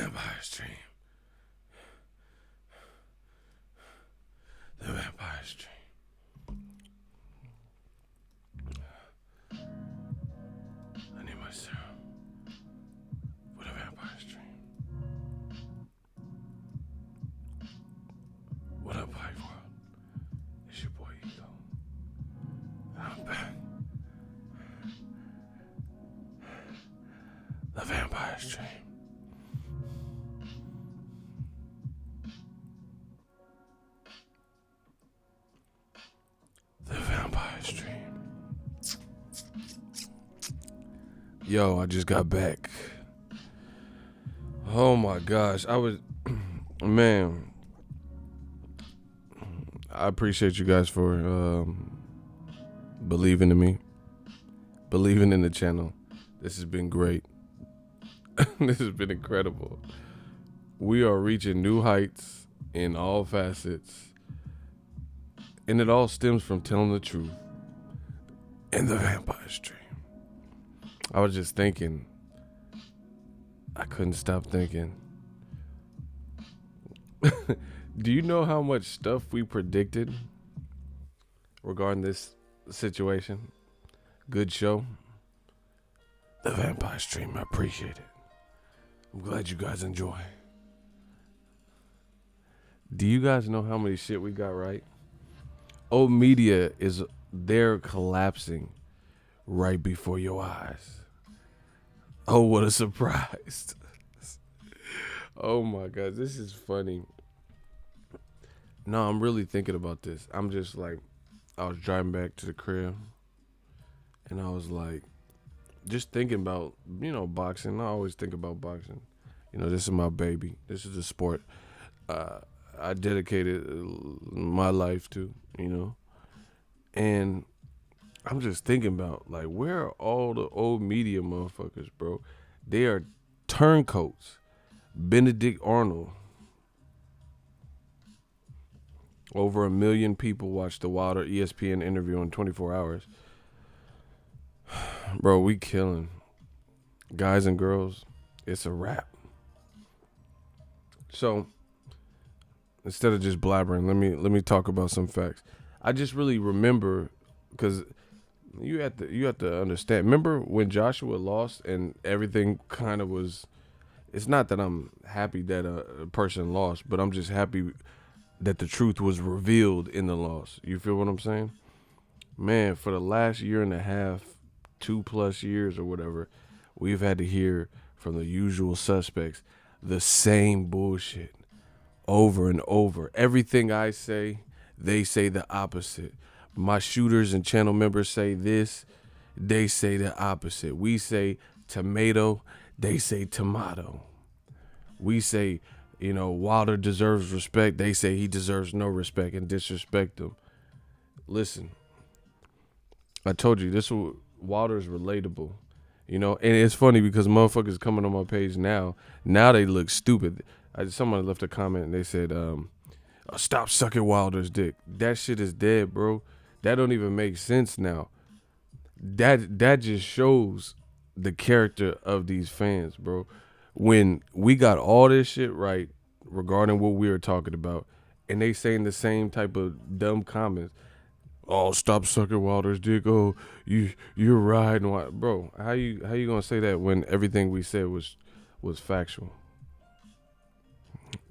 vampire's dream. The vampire's dream. I need my serum. What a vampire's dream. What up, Hype World? It's your boy Ego. I'm back. The vampire's dream. The vampire's dream. Yo, I just got back. Oh my gosh. Man, I appreciate you guys for believing in me, believing in the channel. This has been great. This has been incredible. We are reaching new heights in all facets. And it all stems from telling the truth and the vampire's dream. I was just thinking. I couldn't stop thinking. Do you know how much stuff we predicted regarding this situation? Good show. The vampire's dream. I appreciate it. I'm glad you guys enjoy. Do you guys know how many shit we got right? Old media they're collapsing right before your eyes. Oh, what a surprise. Oh my God, this is funny. No, I'm really thinking about this. I'm just like, I was driving back to the crib and I was like, just thinking about, boxing. I always think about boxing. This is my baby. This is a sport I dedicated my life to, And I'm just thinking about, like, where are all the old media motherfuckers, bro? They are turncoats. Benedict Arnold. Over 1 million people watched the Wilder ESPN interview in 24 hours. Bro, we killing. Guys and girls, it's a wrap. So, instead of just blabbering, let me talk about some facts. I just really remember, because you have to understand. Remember when Joshua lost and everything kind of was. It's not that I'm happy that a person lost, but I'm just happy that the truth was revealed in the loss. You feel what I'm saying? Man, for the last year and a half, 2+ years or whatever, we've had to hear from the usual suspects the same bullshit over and over. Everything I say, they say the opposite. My shooters and channel members say this, they say the opposite. We say tomato, they say tomato. We say, Wilder deserves respect. They say he deserves no respect and disrespect him. Listen, I told you, Wilder's relatable. And it's funny because motherfuckers coming on my page now they look stupid. Someone left a comment and they said, stop sucking Wilder's dick. That shit is dead, bro. That don't even make sense now. That just shows the character of these fans, bro. When we got all this shit right regarding what we were talking about, and they saying the same type of dumb comments. Oh, stop sucking Wilder's dick. Oh, you're right. Bro, how you gonna say that when everything we said was factual?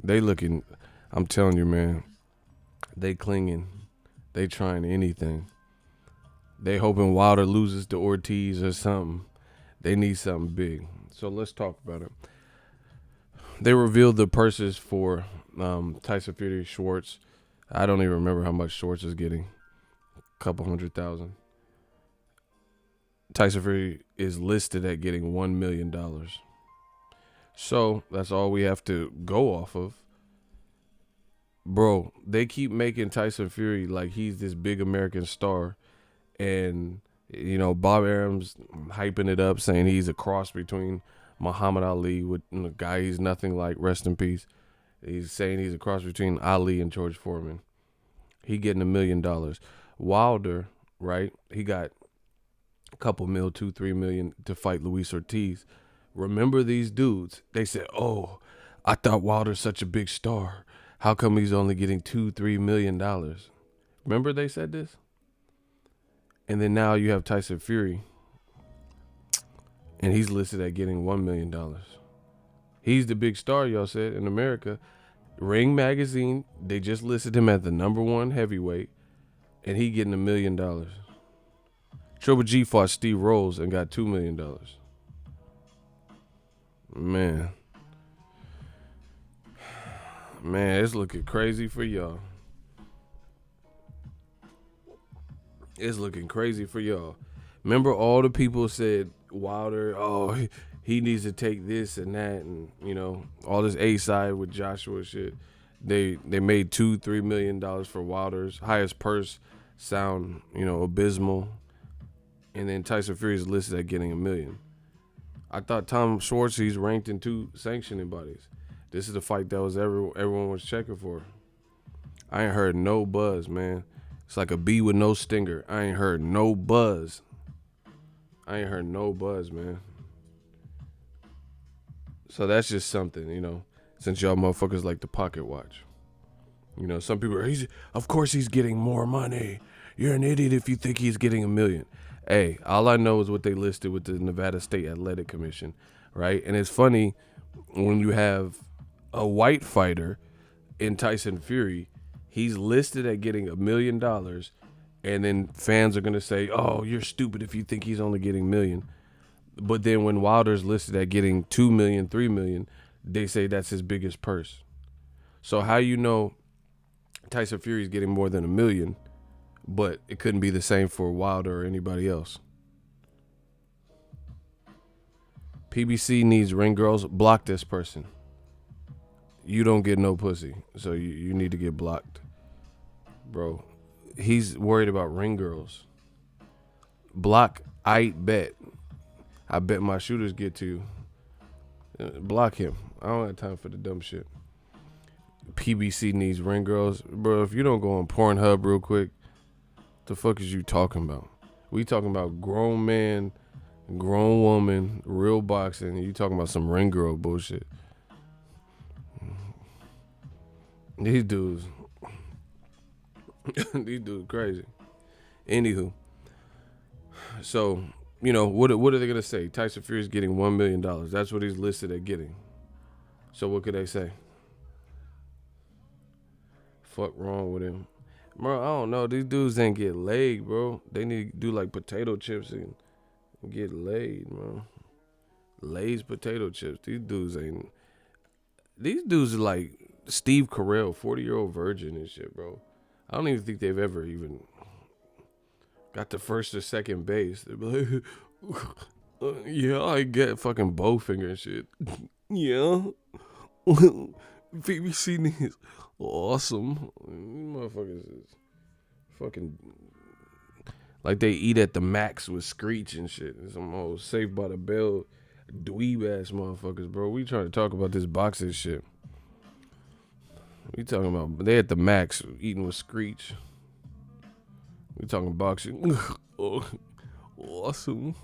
They looking, I'm telling you, man, they clinging. They trying anything. They hoping Wilder loses to Ortiz or something. They need something big. So let's talk about it. They revealed the purses for Tyson Fury Schwartz. I don't even remember how much Schwartz is getting. A couple $100,000. Tyson Fury is listed at getting $1 million. So that's all we have to go off of. Bro, they keep making Tyson Fury like he's this big American star. And, Bob Arum's hyping it up, saying he's a cross between Muhammad Ali with a guy he's nothing like, rest in peace. He's saying he's a cross between Ali and George Foreman. He getting $1 million. Wilder, right? He got a couple mil, 2-3 million to fight Luis Ortiz. Remember these dudes? They said, oh, I thought Wilder's such a big star. How come he's only getting $2-3 million? Remember they said this? And then now you have Tyson Fury, and he's listed at getting $1 million. He's the big star, y'all said, in America. Ring Magazine, they just listed him at the #1 heavyweight, and he getting $1 million. Triple G fought Steve Rolls and got $2 million. Man, it's looking crazy for y'all. It's looking crazy for y'all. Remember, all the people said Wilder, oh, he needs to take this and that, and all this A side with Joshua shit. They made $2-3 million for Wilder's highest purse. Sound abysmal. And then Tyson Fury is listed at getting $1 million. I thought Tom Schwartz, he's ranked in 2 sanctioning bodies. This is the fight that was everyone was checking for. I ain't heard no buzz, man. It's like a bee with no stinger. I ain't heard no buzz. Man. So that's just something, since y'all motherfuckers like the pocket watch. Some people are, of course he's getting more money. You're an idiot if you think he's getting $1 million. Hey, all I know is what they listed with the Nevada State Athletic Commission, right? And it's funny when you have a white fighter in Tyson Fury, he's listed at getting $1 million, and then fans are going to say, oh, you're stupid if you think he's only getting $1 million. But then when Wilder's listed at getting $2 million, $3 million, they say that's his biggest purse. So how Tyson Fury's getting more than $1 million, but it couldn't be the same for Wilder or anybody else? PBC needs ring girls. Block this person. You don't get no pussy, so you need to get blocked. Bro, he's worried about ring girls. Block, I bet my shooters get to you. Block him. I don't have time for the dumb shit. PBC needs ring girls. Bro, if you don't go on Pornhub real quick, the fuck is you talking about? We talking about grown man, grown woman, real boxing, and you talking about some ring girl bullshit. These dudes crazy. Anywho, so what are they gonna say? Tyson Fury is getting $1 million. That's what he's listed at getting. So what could they say? Fuck wrong with him, bro? I don't know. These dudes ain't get laid, bro. They need to do like potato chips and get laid, bro. Lay's potato chips. These dudes are like Steve Carell, 40-year-old virgin and shit, bro. I don't even think they've ever even got to first or second base. They'd be like, yeah, I get fucking bowfinger and shit. Yeah. BBC needs awesome. These motherfuckers is fucking like they eat at the Max with Screech and shit. Some old Saved by the Bell dweeb ass motherfuckers, bro. We trying to talk about this boxing shit. We talking about they at the Max eating with Screech. We talking boxing. Oh, awesome.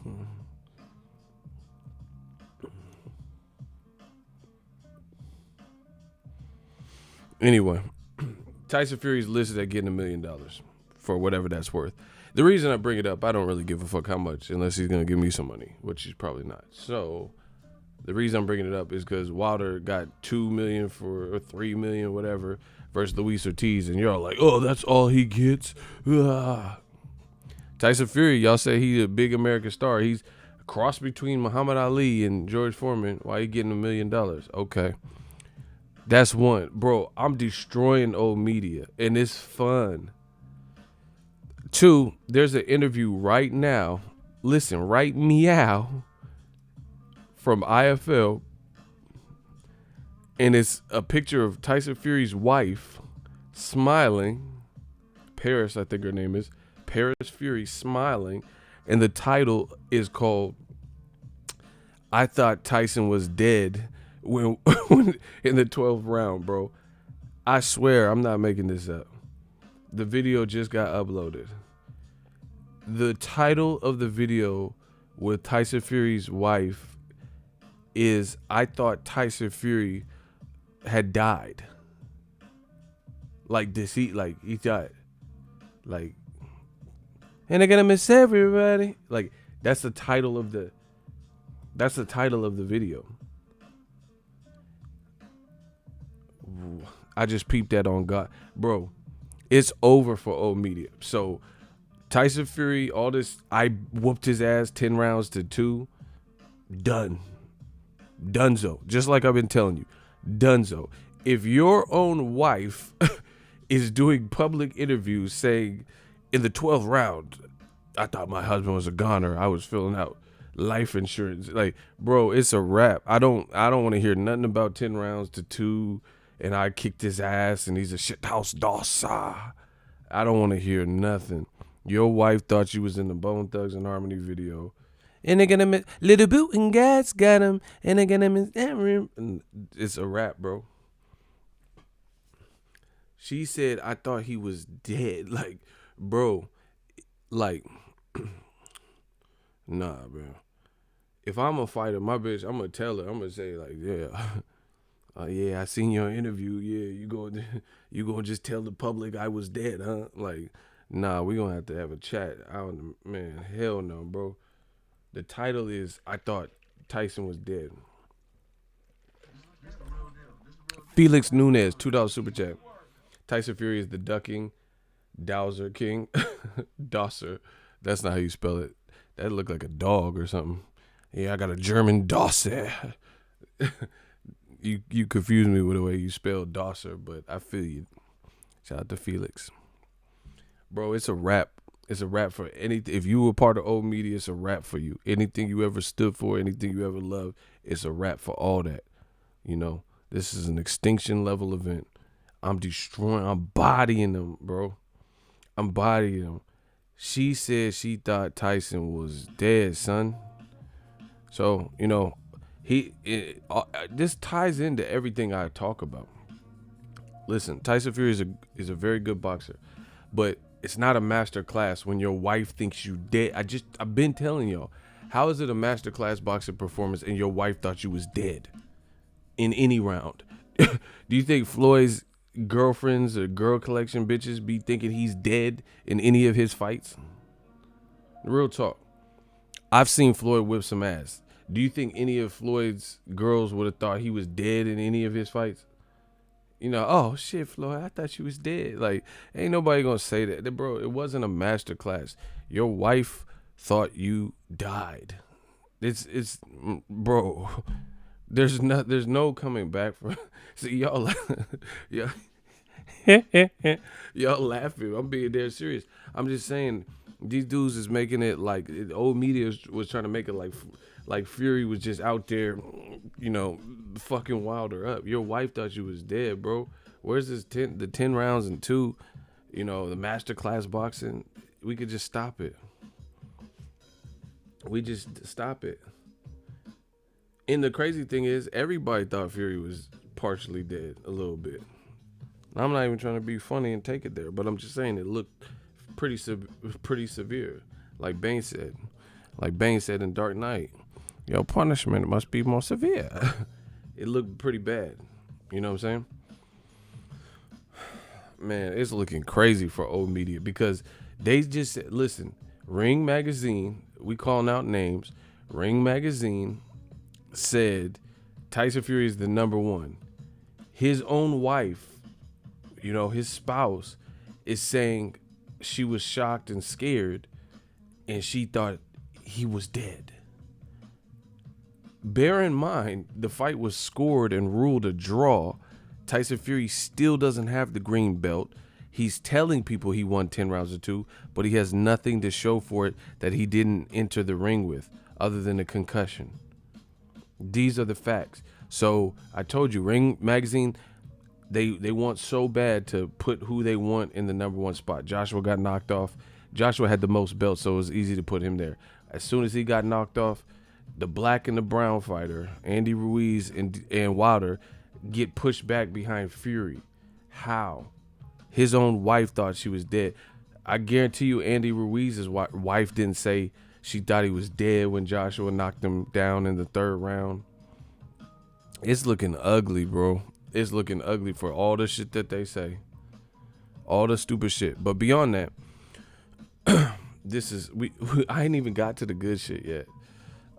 Anyway, Tyson Fury's listed at getting $1 million for whatever that's worth. The reason I bring it up, I don't really give a fuck how much, unless he's gonna give me some money, which he's probably not. So the reason I'm bringing it up is because Wilder got $2 million or $3 million, whatever, versus Luis Ortiz, and you're all like, oh, that's all he gets. Tyson Fury, y'all say he's a big American star. He's a cross between Muhammad Ali and George Foreman. Why he getting $1 million? Okay. That's one. Bro, I'm destroying old media, and it's fun. 2, there's an interview right now. Listen, right meow. From IFL, and it's a picture of Tyson Fury's wife smiling. Paris, I think her name is. Paris Fury smiling, and the title is called I Thought Tyson Was Dead when in the 12th round, bro. I swear I'm not making this up. The video just got uploaded. The title of the video with Tyson Fury's wife is I Thought Tyson Fury had died. Like deceit, like he died. Like, and they're gonna miss everybody. Like that's the title of the video. I just peeped that on God. Bro, it's over for old media. So Tyson Fury, all this, I whooped his ass 10 rounds to 2. Done. Dunzo. Just like I've been telling you. Dunzo. If your own wife is doing public interviews saying, in the 12th round, I thought my husband was a goner. I was filling out life insurance. Like, bro, it's a wrap. I don't want to hear nothing about 10 rounds to 2 and I kicked his ass and he's a shithouse dossa. I don't want to hear nothing. Your wife thought you was in the Bone Thugs and Harmony video. And they're gonna miss Little Boot and Guys got him. And they're gonna miss that room. It's a wrap, bro. She said, I thought he was dead. Like, bro, like, nah, bro. If I'm a fighter, my bitch, I'm gonna tell her. I'm gonna say, like, yeah. Yeah, I seen your interview. Yeah, you gonna just tell the public I was dead, huh? Like, nah, we gonna have to have a chat. Man, hell no, bro. The title is, I thought Tyson was dead. Felix Nunez, $2 super chat. Tyson Fury is the ducking Dowser King. Dosser. That's not how you spell it. That looked like a dog or something. Yeah, I got a German Dosser. You confuse me with the way you spell Dosser, but I feel you. Shout out to Felix. Bro, it's a wrap. It's a wrap for anything. If you were part of old media, it's a wrap for you. Anything you ever stood for, anything you ever loved, it's a wrap for all that. You know, this is an extinction level event. I'm destroying, I'm bodying them, bro. I'm bodying them. She said she thought Tyson was dead, son. So, you know, this ties into everything I talk about. Listen, Tyson Fury is a very good boxer, but it's not a master class when your wife thinks you dead. I've been telling y'all, how is it a master class boxing performance and your wife thought you was dead in any round? Do you think Floyd's girlfriends or girl collection bitches be thinking he's dead in any of his fights? Real talk. I've seen Floyd whip some ass. Do you think any of Floyd's girls would have thought he was dead in any of his fights? You know, oh shit, Floyd, I thought you was dead. Like, ain't nobody gonna say that. Bro, it wasn't a master class. Your wife thought you died. It's bro. There's no coming back from. See y'all, yeah, y'all laughing. I'm being dead serious. I'm just saying these dudes is making it like old media was trying to make it like Fury was just out there, you know, fucking Wilder up. Your wife thought you was dead, bro. Where's the 10 rounds and 2, you know, the master class boxing? We could just stop it. We just stop it. And the crazy thing is, everybody thought Fury was partially dead a little bit. I'm not even trying to be funny and take it there, but I'm just saying it looked pretty severe. Like Bane said in Dark Knight, your punishment must be more severe. It looked pretty bad. You know what I'm saying? Man, it's looking crazy for old media because they just said, listen, Ring Magazine, we calling out names. Ring Magazine said Tyson Fury is the number one. His own wife, you know, his spouse, is saying she was shocked and scared and she thought he was dead. Bear in mind, the fight was scored and ruled a draw. Tyson Fury still doesn't have the green belt. He's telling people he won 10 rounds to 2, but he has nothing to show for it that he didn't enter the ring with other than a concussion. These are the facts. So I told you, Ring Magazine, they want so bad to put who they want in the number one spot. Joshua got knocked off. Joshua had the most belts, so it was easy to put him there. As soon as he got knocked off, the black and the brown fighter, Andy Ruiz and Wilder, get pushed back behind Fury. How? His own wife thought she was dead. I guarantee you Andy Ruiz's wife didn't say she thought he was dead when Joshua knocked him down in the 3rd round. It's looking ugly, bro. It's looking ugly for all the shit that they say, all the stupid shit. But beyond that, this is I ain't even got to the good shit yet.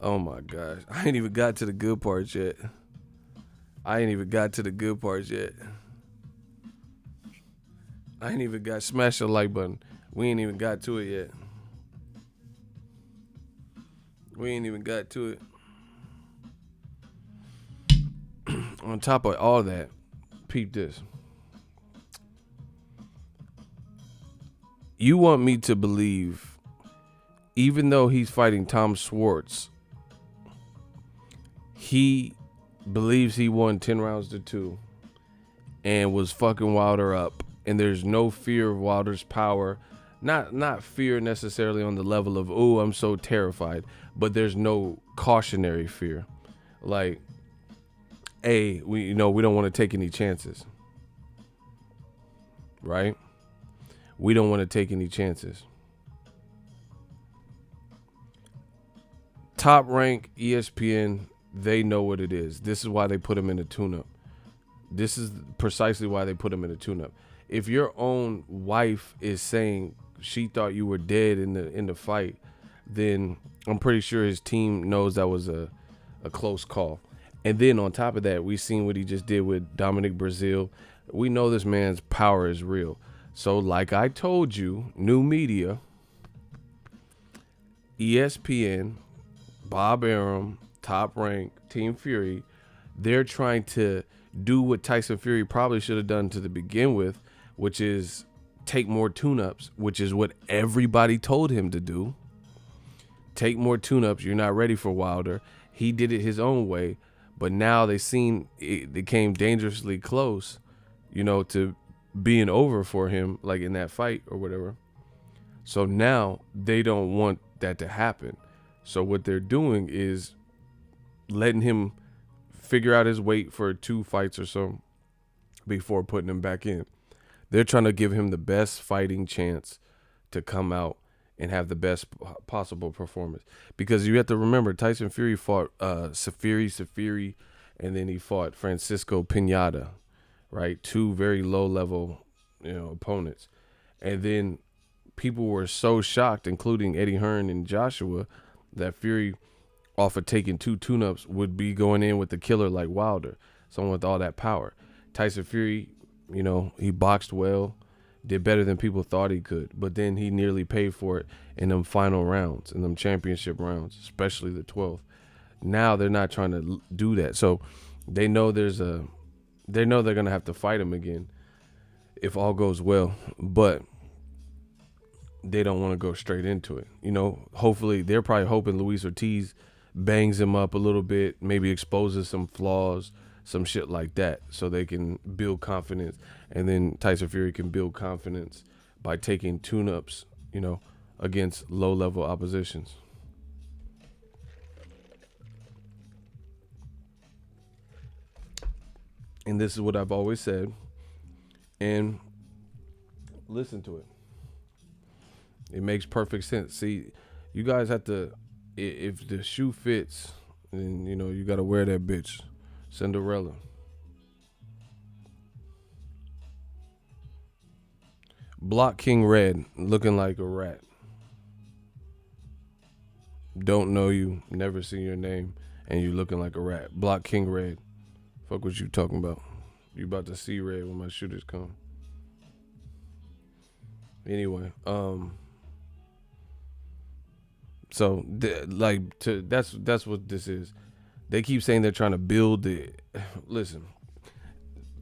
Oh my gosh, I ain't even got to the good parts yet. I ain't even got to the good parts yet. I ain't even got smash the like button. We ain't even got to it yet. We ain't even got to it. On top of all that, peep this. You want me to believe, even though he's fighting Tom Schwartz, he believes he won 10 rounds to 2 and was fucking Wilder up, and there's no fear of Wilder's power. Not fear necessarily on the level of, oh, I'm so terrified, but there's no cautionary fear. Like, hey, we don't want to take any chances. Right? We don't want to take any chances. Top Rank, ESPN, they know what it is. This is why they put him in a tune-up. This is precisely why they put him in a tune-up. If your own wife is saying she thought you were dead in the fight, then I'm pretty sure his team knows that was a close call. And then on top of that, we seen what he just did with Dominic Brazil. We know this man's power is real. So like I told you, new media, ESPN, Bob Arum, Top Rank, Team Fury, they're trying to do what Tyson Fury probably should have done to the begin with, which is take more tune-ups, which is what everybody told him to do. Take more tune-ups. You're not ready for Wilder. He did it his own way, but now they seen it came dangerously close, to being over for him, like in that fight or whatever. So now they don't want that to happen. So what they're doing is letting him figure out his weight for 2 fights or so before putting him back in. They're trying to give him the best fighting chance to come out and have the best possible performance. Because you have to remember, Tyson Fury fought Safiri, and then he fought Francisco Pineda, right? 2 very low-level, opponents. And then people were so shocked, including Eddie Hearn and Joshua, that Fury, off of taking 2 tune-ups, would be going in with the killer like Wilder, someone with all that power. Tyson Fury, he boxed well, did better than people thought he could, but then he nearly paid for it in them final rounds, in them championship rounds, especially the 12th. Now they're not trying to do that. So they know they're going to have to fight him again if all goes well, but they don't want to go straight into it. Hopefully they're probably hoping Luis Ortiz bangs him up a little bit, maybe exposes some flaws, some shit like that, so they can build confidence, and then Tyson Fury can build confidence by taking tune-ups, against low-level oppositions. And this is what I've always said, and listen to it. It makes perfect sense. See, you guys have to, if the shoe fits, then, you got to wear that bitch. Cinderella. Block King Red, looking like a rat. Don't know you, never seen your name, and you looking like a rat. Block King Red. Fuck what you talking about. You about to see red when my shooters come. Anyway, so that's what this is. They keep saying they're trying to build it. Listen,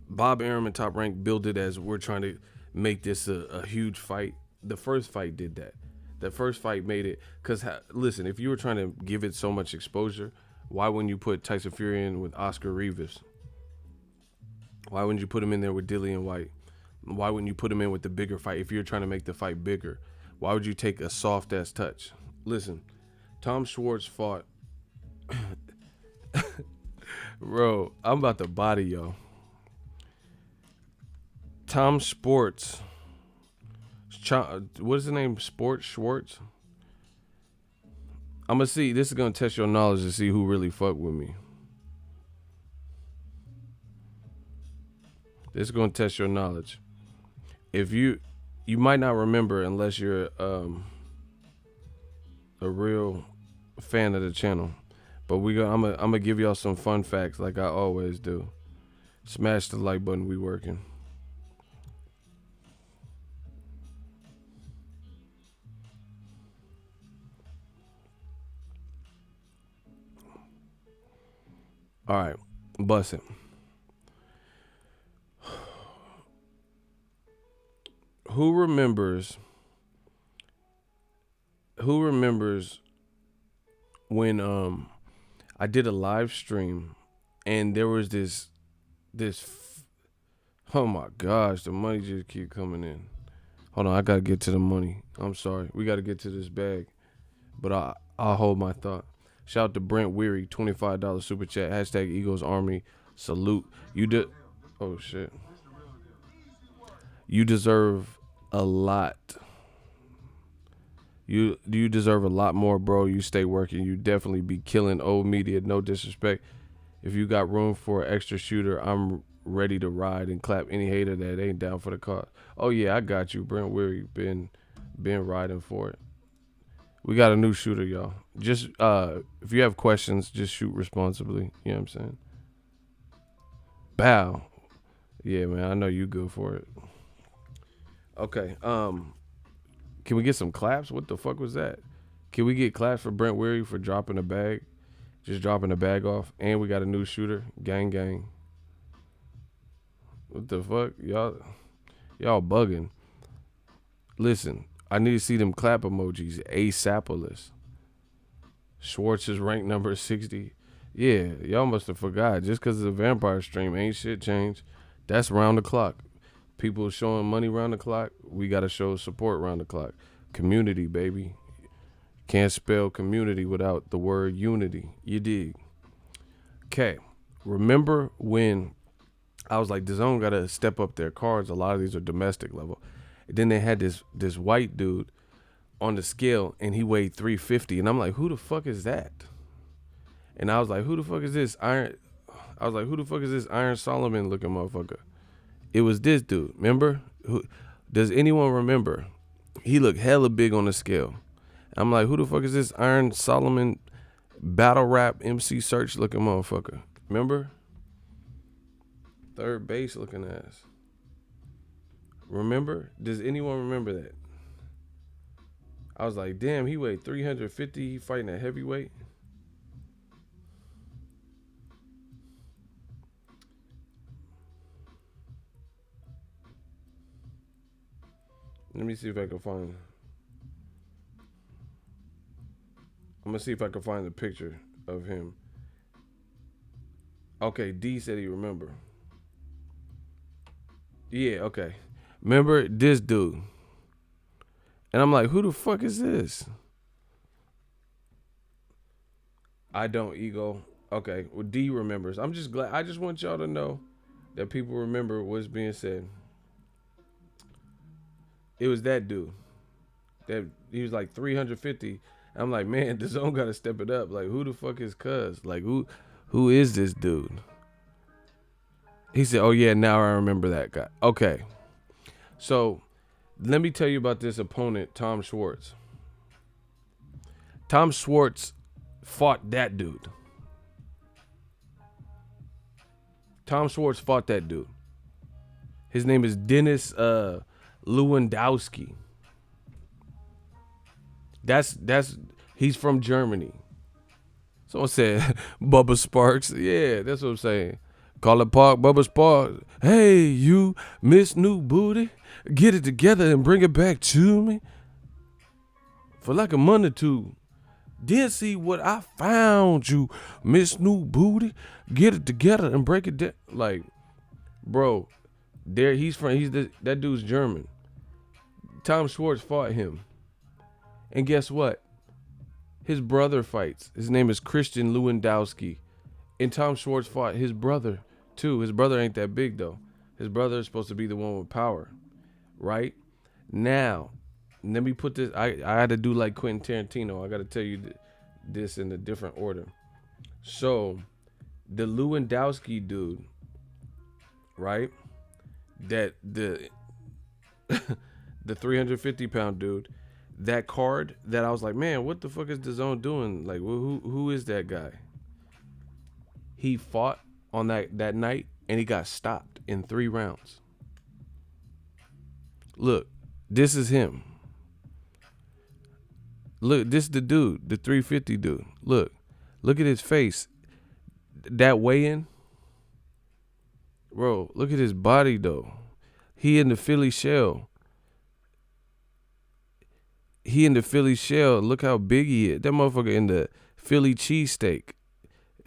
Bob Arum and Top Rank build it as we're trying to make this a huge fight. The first fight did that. The first fight made it, because listen, if you were trying to give it so much exposure, why wouldn't you put Tyson Fury in with Oscar Rivas? Why wouldn't you put him in there with Dillian White? Why wouldn't you put him in with the bigger fight if you're trying to make the fight bigger? Why would you take a soft ass touch? Listen, Tom Schwartz fought. Bro, I'm about to body y'all. Tom Schwartz. What is the name? Schwartz? I'm going to see. This is going to test your knowledge to see who really fucked with me. This is gonna test your knowledge. If you might not remember unless you're a real fan of the channel. But I'm gonna give y'all some fun facts like I always do. Smash the like button. We working. All right, bust it. Who remembers? Who remembers when I did a live stream and there was this. Oh my gosh, the money just keep coming in. Hold on, I gotta get to the money. I'm sorry, we gotta get to this bag. But I'll hold my thought. Shout out to Brent Weary, $25 super chat. Hashtag Eagles Army. Salute. You did. Oh shit. You deserve a lot. You deserve a lot more, bro. You stay working. You definitely be killing old media. No disrespect. If you got room for an extra shooter, I'm ready to ride and clap any hater that ain't down for the cause. Oh yeah, I got you, Brent Weary. Been riding for it. We got a new shooter, y'all. Just if you have questions, just shoot responsibly. You know what I'm saying? Bow. Yeah, man. I know you good for it. Okay. Can we get some claps? What the fuck was that? Can we get claps for Brent Weary for dropping a bag? Just dropping the bag off. And we got a new shooter. Gang gang. What the fuck? Y'all bugging. Listen, I need to see them clap emojis. Asapolis. Schwartz is ranked number 60. Yeah, y'all must have forgot. Just because it's a vampire stream, ain't shit changed. That's round the clock. People showing money round the clock. We got to show support round the clock. Community, baby. Can't spell community without the word unity. You dig? Okay. Remember when I was like, DAZN got to step up their cards. A lot of these are domestic level. And then they had this white dude on the scale, and he weighed 350. And I'm like, who the fuck is that? And I was like, who the fuck is this Iron? I was like, who the fuck is this Iron Solomon looking motherfucker? It was this dude. Remember? Does anyone remember? He looked hella big on the scale. I'm like, who the fuck is this Iron Solomon battle rap MC Search looking motherfucker? Remember? Third base looking ass. Remember? Does anyone remember that? I was like, damn, he weighed 350. He fighting a heavyweight. Let me see if I can find. I'm gonna see if I can find the picture of him. Okay, D said he remember. Yeah, okay. Remember this dude? And I'm like, who the fuck is this? I don't, ego. Okay, well, D remembers. I'm just glad. I just want y'all to know that people remember what's being said. It was that dude. That he was like 350. I'm like, man, DAZN gotta step it up. Like, who the fuck is Cuz? Like, who is this dude? He said, oh yeah, now I remember that guy. Okay. So let me tell you about this opponent, Tom Schwartz. Tom Schwartz fought that dude. Tom Schwartz fought that dude. His name is Dennis Lewandowski. That's he's from Germany. Someone said Bubba Sparks. Yeah, that's what I'm saying. Call it Park, Bubba Sparks. Hey, you Miss New Booty, get it together and bring it back to me for like a month or two. Then see what I found you, Miss New Booty. Get it together and break it down. Like, bro, there that dude's German. Tom Schwartz fought him. And guess what? His brother fights. His name is Christian Lewandowski. And Tom Schwartz fought his brother too. His brother ain't that big though. His brother is supposed to be the one with power. Right? Now, let me put this. I had to do like Quentin Tarantino. I got to tell you this in a different order. So, the Lewandowski dude, right? that the 350-pound dude, that card that I was like, man, what the fuck is DAZN doing? Like, who is that guy? He fought on that night and he got stopped in 3 rounds. Look, this is him. Look, this is the dude, the 350 dude. Look at his face. That weigh-in, bro. Look at his body though. He in the Philly shell. Look how big he is. That motherfucker in the Philly cheesesteak.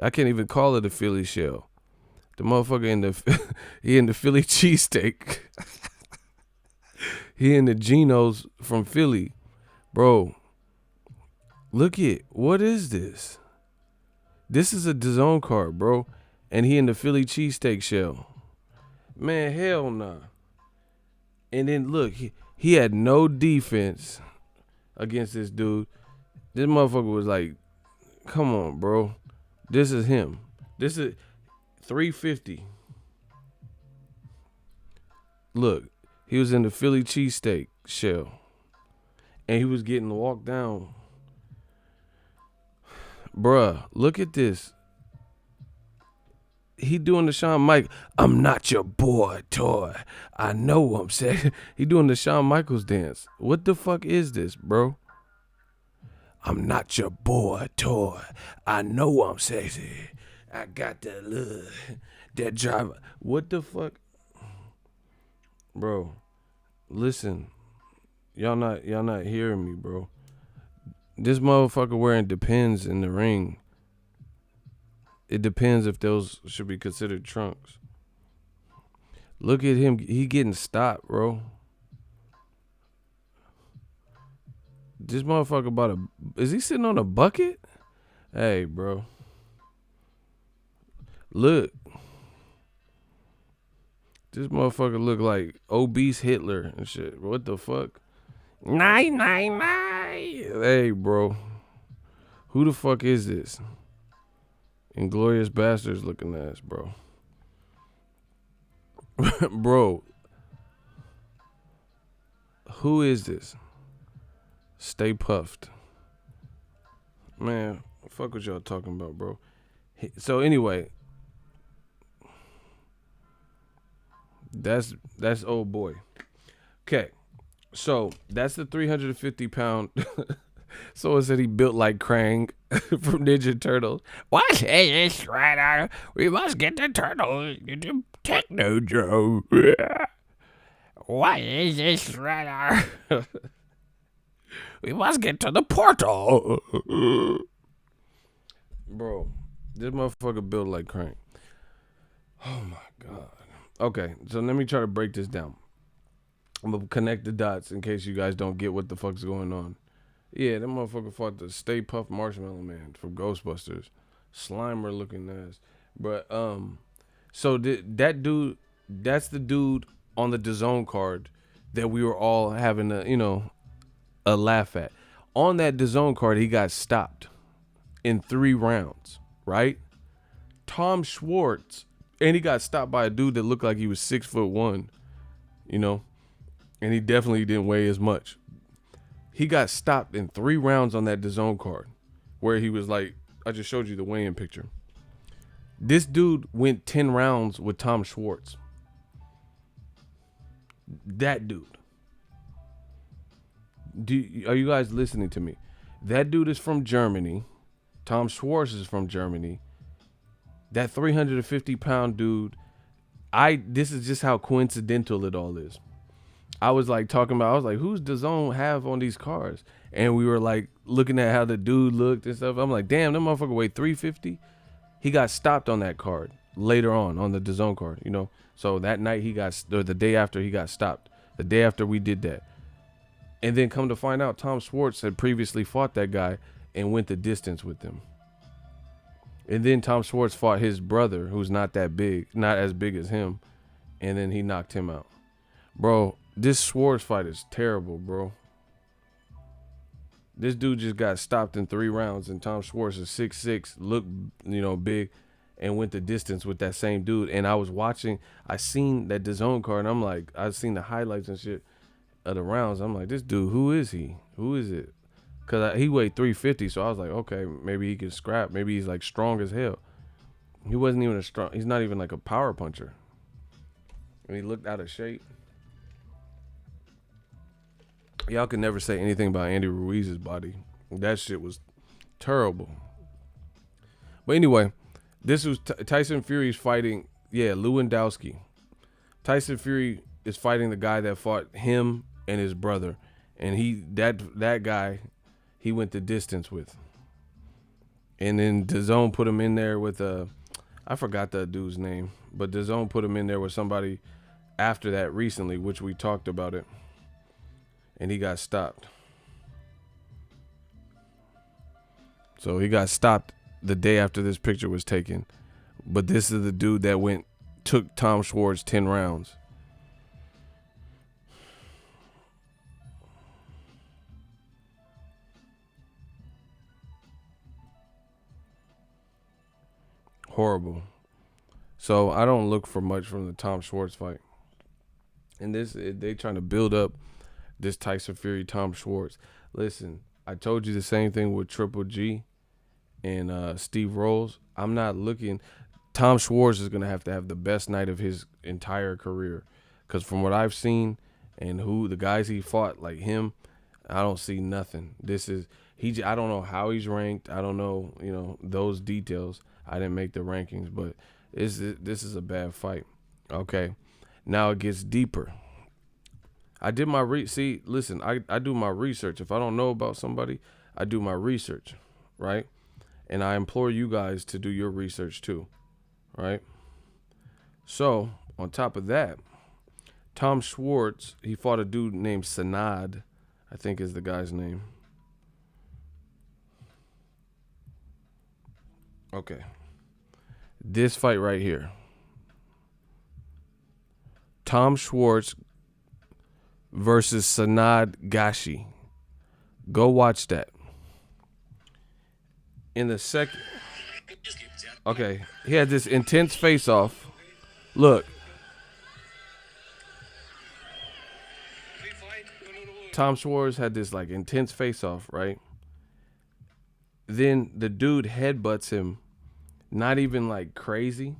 I can't even call it a Philly shell. The motherfucker in the he in the Philly cheesesteak. He in the Geno's from Philly, bro. Look at, what is this? This is a DAZN card, bro, and he in the Philly cheesesteak shell. Man, hell nah. And then look, he had no defense against this dude. This motherfucker was like, come on, bro. This is him. This is 350. Look, he was in the Philly cheesesteak shell. And he was getting walked down. Bruh, look at this. He doing the Shawn Michaels. I'm not your boy toy. I know what I'm saying. He doing the Shawn Michaels dance. What the fuck is this, bro? I'm not your boy toy. I know I'm sexy. I got that look. That driver. What the fuck? Bro, listen. Y'all not hearing me, bro. This motherfucker wearing Depends in the ring. It depends if those should be considered trunks. Look at him. He getting stopped, bro. This motherfucker about is he sitting on a bucket? Hey, bro. Look. This motherfucker look like obese Hitler and shit. What the fuck? Nine. Hey, bro. Who the fuck is this? Inglorious Bastards looking ass, bro. Bro. Who is this? Stay puffed. Man, fuck what y'all talking about, bro. So anyway, that's old boy. Okay. So that's the 350-pound. Someone said he built like Krang from Ninja Turtles. What is this, Shredder? We must get the turtles into Techno Joe. What is this, Shredder? We must get to the portal. Bro, this motherfucker built like Krang. Oh my God. Okay, so let me try to break this down. I'm gonna connect the dots in case you guys don't get what the fuck's going on. Yeah, that motherfucker fought the Stay Puft Marshmallow Man from Ghostbusters. Slimer looking ass. But so that dude, that's the dude on the DAZN card that we were all having a laugh at. On that DAZN card, he got stopped in 3 rounds, right? Tom Schwartz, and he got stopped by a dude that looked like he was 6'1", and he definitely didn't weigh as much. He got stopped in 3 rounds on that DAZN card, where he was like, I just showed you the weigh-in picture. This dude went 10 rounds with Tom Schwartz. That dude. Are you guys listening to me? That dude is from Germany. Tom Schwartz is from Germany. That 350-pound dude, this is just how coincidental it all is. I was like who's DAZN have on these cars? And we were like looking at how the dude looked and stuff. I'm like, damn, that motherfucker weighed 350. He got stopped on that card later on the DAZN card, So that night the day after he got stopped. The day after we did that. And then come to find out, Tom Schwartz had previously fought that guy and went the distance with him. And then Tom Schwartz fought his brother, who's not that big, not as big as him. And then he knocked him out. Bro, this Schwartz fight is terrible, bro. This dude just got stopped in 3 rounds, and Tom Schwartz is 6'6", look, big. and went the distance with that same dude. And I was watching, I seen that DAZN card, and I'm like, I seen the highlights and shit of the rounds. I'm like, this dude, who is he? Who is it? Cause he weighed 350, so I was like, okay, maybe he can scrap. Maybe he's like strong as hell. He wasn't even a strong. He's not even like a power puncher. And he looked out of shape. Y'all can never say anything about Andy Ruiz's body. That shit was terrible. But anyway, this was Tyson Fury's fighting. Yeah, Lewandowski. Tyson Fury is fighting the guy that fought him and his brother, and that guy, he went the distance with. And then DAZN put him in there with I forgot that dude's name, but DAZN put him in there with somebody after that recently, which we talked about it, and he got stopped. So he got stopped the day after this picture was taken. But this is the dude that took Tom Schwartz 10 rounds. Horrible. So I don't look for much from the Tom Schwartz fight. And they trying to build up this Tyson Fury, Tom Schwartz. Listen, I told you the same thing with Triple G and Steve Rolls. I'm not looking. Tom Schwartz is gonna have to have the best night of his entire career, because from what I've seen and who the guys he fought like him, I don't see nothing. I don't know how he's ranked. I don't know those details. I didn't make the rankings, but this is a bad fight. Okay, now it gets deeper. I did my listen, I do my research. If I don't know about somebody, I do my research, right? And I implore you guys to do your research too, right? So, on top of that, Tom Schwartz, he fought a dude named Sanad, I think is the guy's name. Okay. This fight right here. Tom Schwartz versus Sanad Gashi. Go watch that. In the second. Okay. He had this intense face-off. Look. Tom Schwartz had this like intense face-off, right? Then the dude headbutts him, not even like crazy.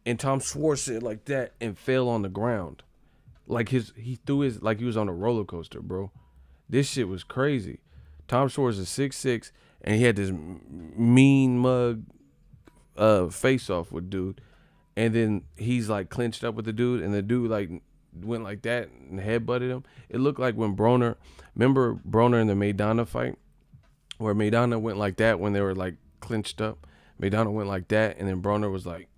And Tom Schwartz did like that and fell on the ground. Like he threw his like he was on a roller coaster, bro. This shit was crazy. Tom Schwartz is 6'6", and he had this mean mug face off with dude. And then he's like clinched up with the dude, and the dude like went like that and headbutted him. It looked like when remember Broner in the Maidana fight, where Maidana went like that when they were like clinched up. Maidana went like that, and then Broner was like,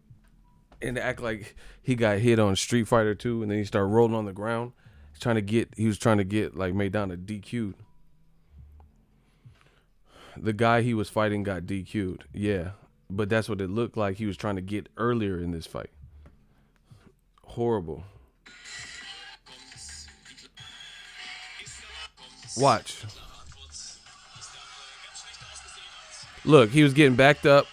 and act like he got hit on Street Fighter 2, and then he started rolling on the ground. He was trying to get like Maidana DQ'd. The guy he was fighting got DQ'd, yeah. But that's what it looked like he was trying to get earlier in this fight. Horrible. Watch. Look, he was getting backed up.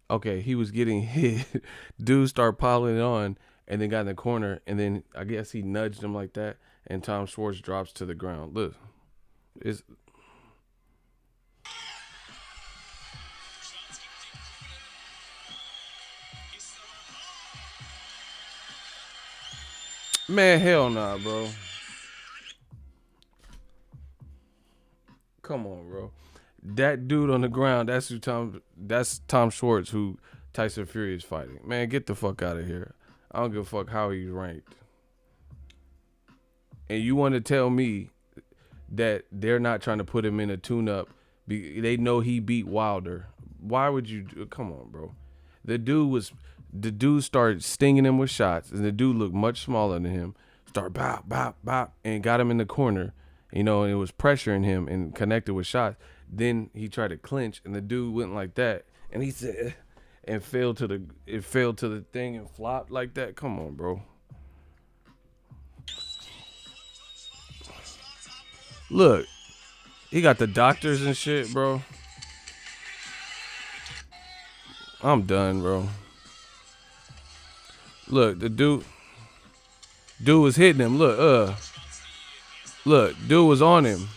Okay, he was getting hit. Dude started piling it on and then got in the corner, and then I guess he nudged him like that, and Tom Schwartz drops to the ground. Look. It's man, hell nah, bro. Come on, bro. That dude on the ground, that's Tom Schwartz who Tyson Fury is fighting. Man, get the fuck out of here. I don't give a fuck how he's ranked. And you want to tell me that they're not trying to put him in a tune-up? They know he beat Wilder. Why would you come on, bro? The dude started stinging him with shots, and the dude looked much smaller than him. Started bop, bop, bop, and got him in the corner. And it was pressuring him and connected with shots. Then he tried to clinch, and the dude went like that, and he said, and fell to the thing and flopped like that. Come on, bro. Look, he got the doctors and shit, bro. I'm done, bro. Look, the dude was hitting him. Look, dude was on him.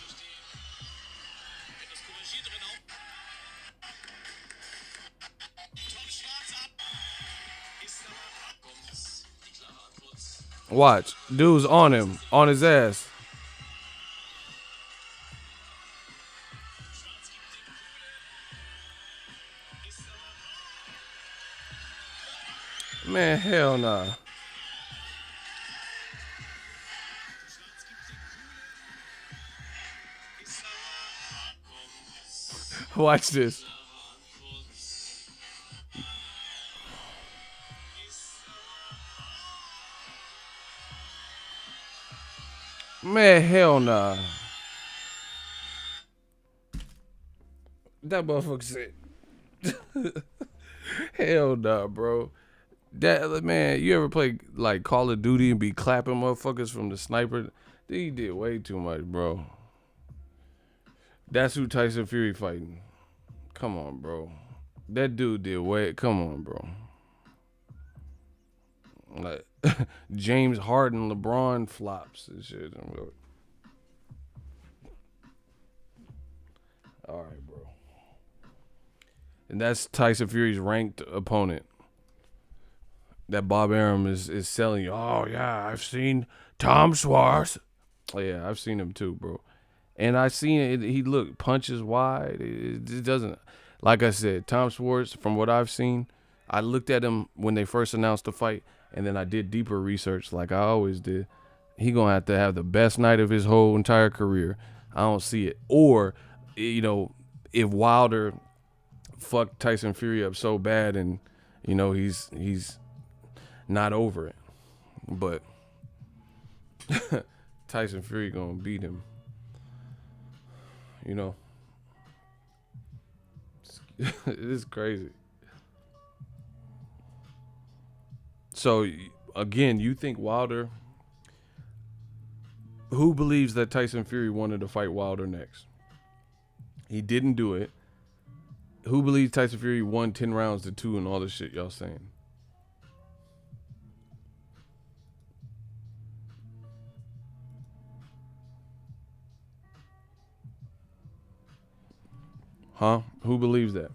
Watch, dude's on him, on his ass. Man, hell nah. Watch this. Man, hell nah. That motherfucker said, hell nah, bro. That man, you ever play like Call of Duty and be clapping motherfuckers from the sniper? He did way too much, bro. That's who Tyson Fury fighting. Come on, bro. That dude did way. Come on, bro. Like James Harden, LeBron flops and shit. All right, bro. And that's Tyson Fury's ranked opponent. That Bob Arum is selling you. Oh yeah, I've seen Tom Schwartz. Oh yeah, I've seen him too, bro. And I seen it. He look punches wide. It doesn't. Like I said, Tom Schwartz. From what I've seen, I looked at him when they first announced the fight, and then I did deeper research, like I always did. He gonna have to have the best night of his whole entire career. I don't see it. Or, if Wilder fucked Tyson Fury up so bad, and he's not over it, but Tyson Fury gonna beat him. You know, it is crazy. So again, you think Wilder? Who believes that Tyson Fury wanted to fight Wilder next? He didn't do it. Who believes Tyson Fury won 10 rounds to 2 and all this shit y'all saying? Huh? Who believes that?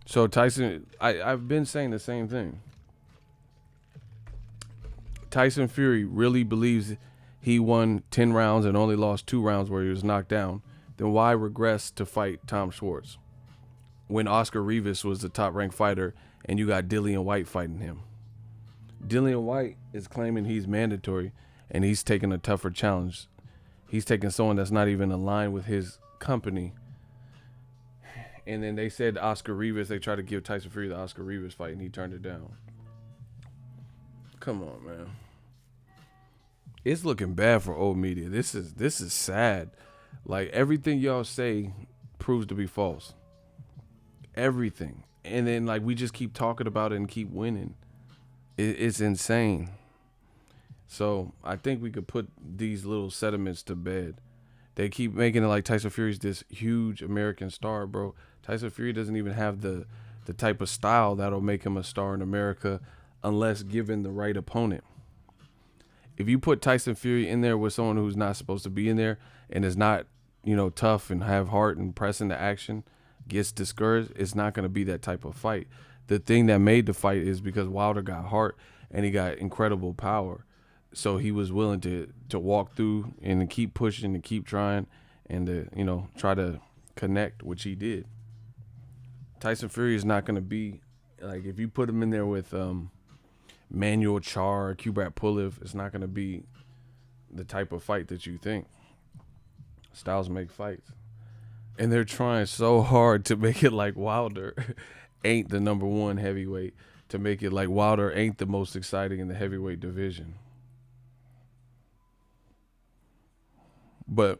So Tyson, I've been saying the same thing. Tyson Fury really believes he won 10 rounds and only lost 2 rounds where he was knocked down, then why regress to fight Tom Schwartz when Oscar Rivas was the top ranked fighter and you got Dillian White fighting him? Dillian White is claiming he's mandatory and he's taking a tougher challenge. He's taking someone that's not even aligned with his company. And then they said Oscar Rivas, they tried to give Tyson Fury the Oscar Rivas fight and he turned it down. Come on, man. It's looking bad for old media. This is sad. Like everything y'all say proves to be false. Everything. And then like we just keep talking about it and keep winning. It's insane. So I think we could put these little sediments to bed. They keep making it like Tyson Fury's this huge American star, bro. Tyson Fury doesn't even have the type of style that'll make him a star in America unless given the right opponent. If you put Tyson Fury in there with someone who's not supposed to be in there and is not, tough and have heart and press into action, gets discouraged, it's not going to be that type of fight. The thing that made the fight is because Wilder got heart and he got incredible power. So he was willing to walk through and to keep pushing and keep trying and to, try to connect, which he did. Tyson Fury is not going to be, like, if you put him in there with Manuel Char, Kubrat Pulev, it's not going to be the type of fight that you think. Styles make fights. And they're trying so hard to make it like Wilder ain't the number one heavyweight, to make it like Wilder ain't the most exciting in the heavyweight division. But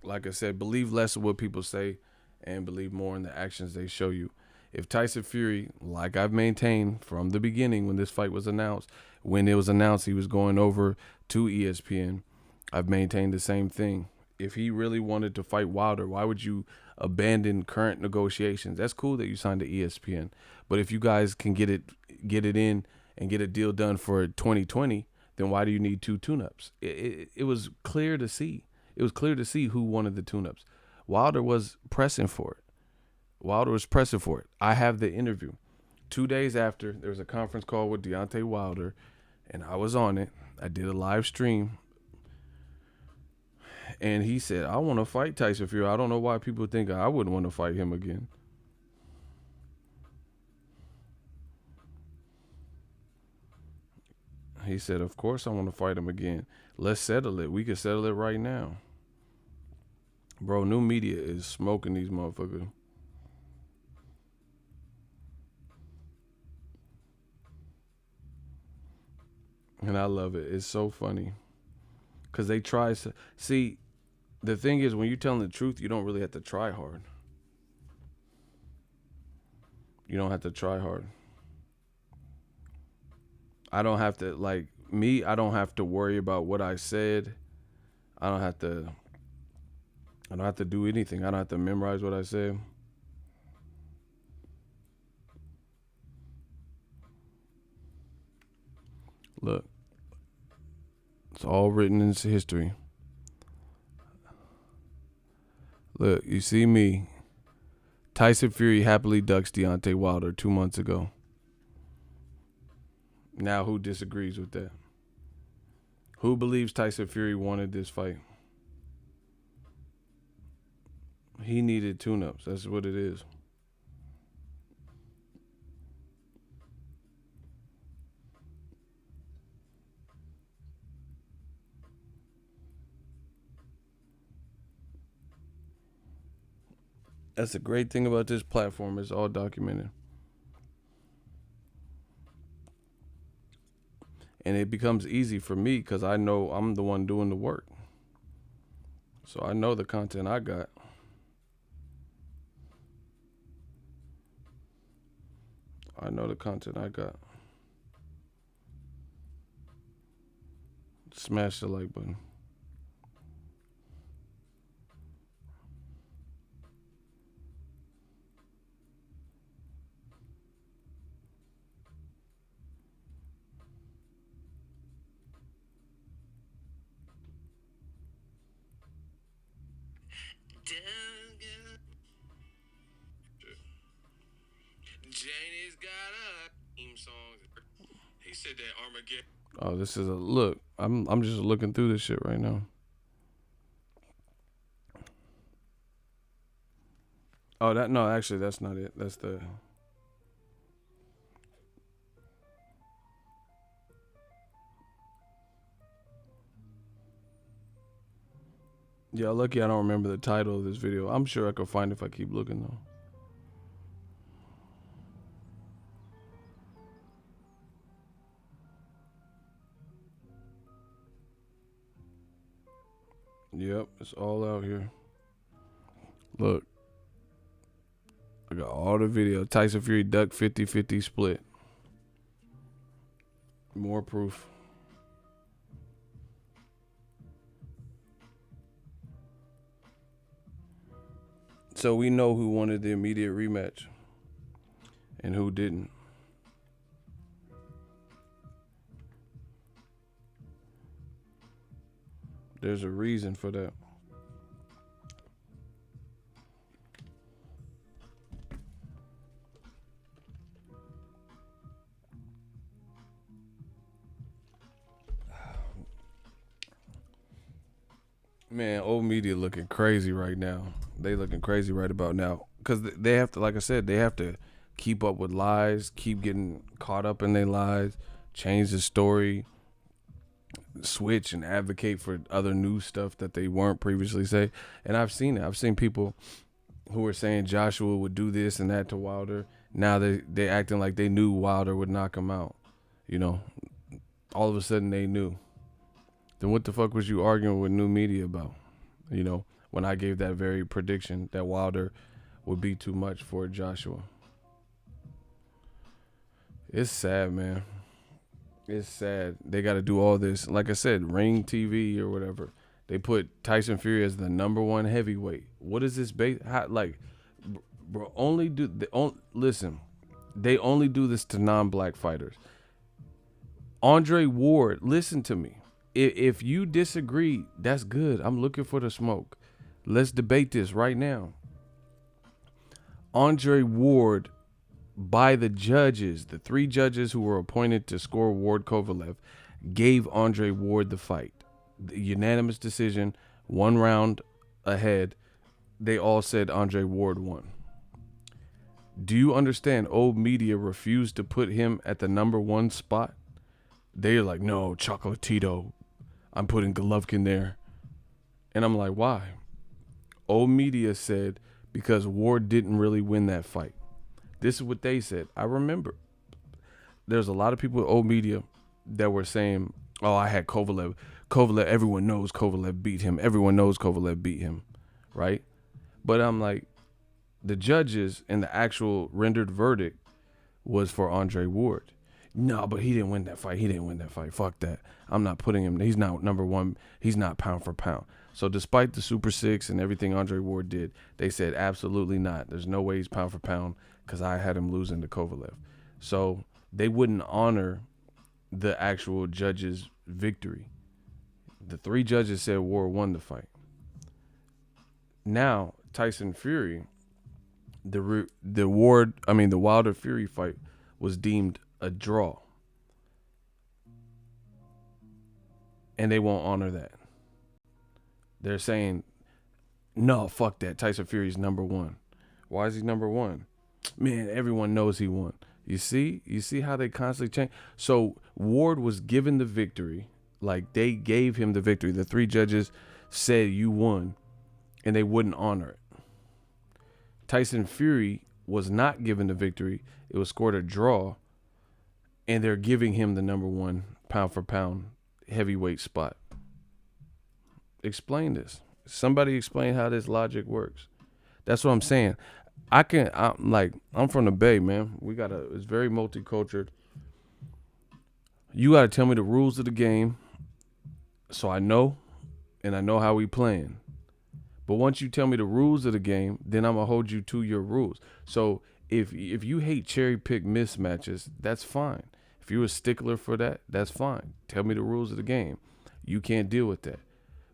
like I said, believe less of what people say and believe more in the actions they show you. If Tyson Fury, like I've maintained from the beginning when this fight was announced, when it was announced he was going over to ESPN, I've maintained the same thing. If he really wanted to fight Wilder, why would you abandon current negotiations? That's cool that you signed to ESPN, but if you guys can get it in and get a deal done for 2020, then why do you need two tune-ups? It was clear to see. It was clear to see who wanted the tune-ups. Wilder was pressing for it. Wilder was pressing for it. I have the interview. 2 days after, there was a conference call with Deontay Wilder, and I was on it. I did a live stream, and he said, I want to fight Tyson Fury. I don't know why people think I wouldn't want to fight him again. He said, of course I want to fight him again. Let's settle it. We can settle it right now. Bro, new media is smoking these motherfuckers. And I love it. It's so funny. Because they try to... See, the thing is, when you're telling the truth, you don't really have to try hard. You don't have to try hard. I don't have to, like, me, I don't have to worry about what I said. I don't have to... I don't have to do anything. I don't have to memorize what I said. Look, it's all written in history. Look, you see me. Tyson Fury happily ducks Deontay Wilder 2 months ago. Now, who disagrees with that? Who believes Tyson Fury wanted this fight? He needed tune-ups. That's what it is. That's the great thing about this platform. It's all documented. And it becomes easy for me because I know I'm the one doing the work. So I know the content I got. I know the content I got. Smash the like button. Janie's got a theme song. He said that Armageddon. Oh, this is a look. I'm just looking through this shit right now. Oh, that no, actually that's not it. That's the Yeah, lucky I don't remember the title of this video. I'm sure I could find it if I keep looking though. Yep, it's all out here. Look. I got all the video. Tyson Fury duck 50-50 split. More proof. So we know who wanted the immediate rematch and who didn't. There's a reason for that. Man, old media looking crazy right now. They looking crazy right about now. Because they have to, like I said, they have to keep up with lies, keep getting caught up in their lies, change the story, switch and advocate for other new stuff that they weren't previously say. And I've seen it. I've seen people who were saying Joshua would do this and that to Wilder. Now they acting like they knew Wilder would knock him out. You know, all of a sudden they knew. Then what the fuck was you arguing with new media about? You know, when I gave that very prediction that Wilder would be too much for Joshua. It's sad, man. It's sad. They got to do all this. Like I said, Ring TV or whatever. They put Tyson Fury as the number one heavyweight. What is this base? How, like, bro, listen. They only do this to non-black fighters. Andre Ward, listen to me. If you disagree, that's good. I'm looking for the smoke. Let's debate this right now. Andre Ward, by the judges, the 3 judges who were appointed to score Ward Kovalev, gave Andre Ward the fight. The unanimous decision, 1 round ahead. They all said Andre Ward won. Do you understand old media refused to put him at the number 1 spot? They're like, no, Chocolatito. I'm putting Golovkin there. And I'm like, why? Old media said because Ward didn't really win that fight. This is what they said. I remember. There's a lot of people with old media that were saying, oh, I had Kovalev. Everyone knows Kovalev beat him. Everyone knows Kovalev beat him, right? But I'm like, the judges and the actual rendered verdict was for Andre Ward. No, but he didn't win that fight. Fuck that. I'm not putting him. He's not number 1. He's not pound for pound. So despite the Super 6 and everything Andre Ward did, they said absolutely not. There's no way he's pound for pound because I had him losing to Kovalev. So they wouldn't honor the actual judge's victory. The 3 judges said Ward won the fight. Now, Tyson Fury, the Wilder Fury fight was deemed a draw. And they won't honor that. They're saying, no, fuck that. Tyson Fury's number 1. Why is he number 1? Man, everyone knows he won. You see how they constantly change. So Ward was given the victory. Like, they gave him the victory. The 3 judges said you won, and they wouldn't honor it. Tyson Fury was not given the victory. It was scored a draw, and they're giving him the number 1 pound for pound heavyweight spot. Explain this. Somebody explain how this logic works. That's what I'm saying. I'm from the Bay, man. It's very multicultural. You got to tell me the rules of the game so I know, and I know how we playing. But once you tell me the rules of the game, then I'm going to hold you to your rules. So if you hate cherry pick mismatches, that's fine. If you're a stickler for that, that's fine. Tell me the rules of the game. You can't deal with that.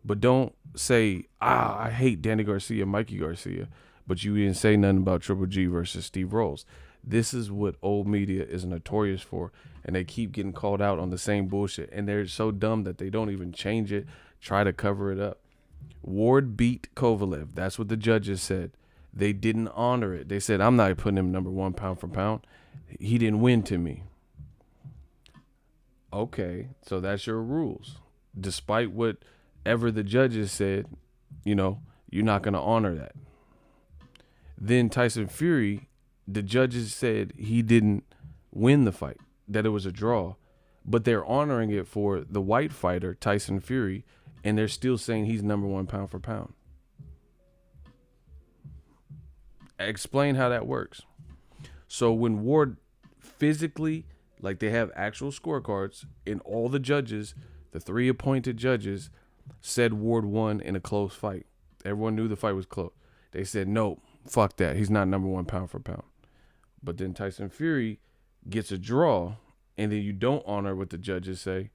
But don't say, I hate Danny Garcia, Mikey Garcia, but you didn't say nothing about Triple G versus Steve Rolls. This is what old media is notorious for, and they keep getting called out on the same bullshit. And they're so dumb that they don't even change it, try to cover it up. Ward beat Kovalev. That's what the judges said. They didn't honor it. They said, I'm not putting him number 1 pound for pound. He didn't win to me. Okay, so that's your rules. Despite whatever the judges said, you're not going to honor that. Then Tyson Fury, the judges said he didn't win the fight, that it was a draw, but they're honoring it for the white fighter, Tyson Fury, and they're still saying he's number 1 pound for pound. Explain how that works. So when Ward physically, like, they have actual scorecards, and all the judges, the 3 appointed judges, said Ward won in a close fight. Everyone knew the fight was close. They said, no, fuck that. He's not number 1 pound for pound. But then Tyson Fury gets a draw, and then you don't honor what the judges say,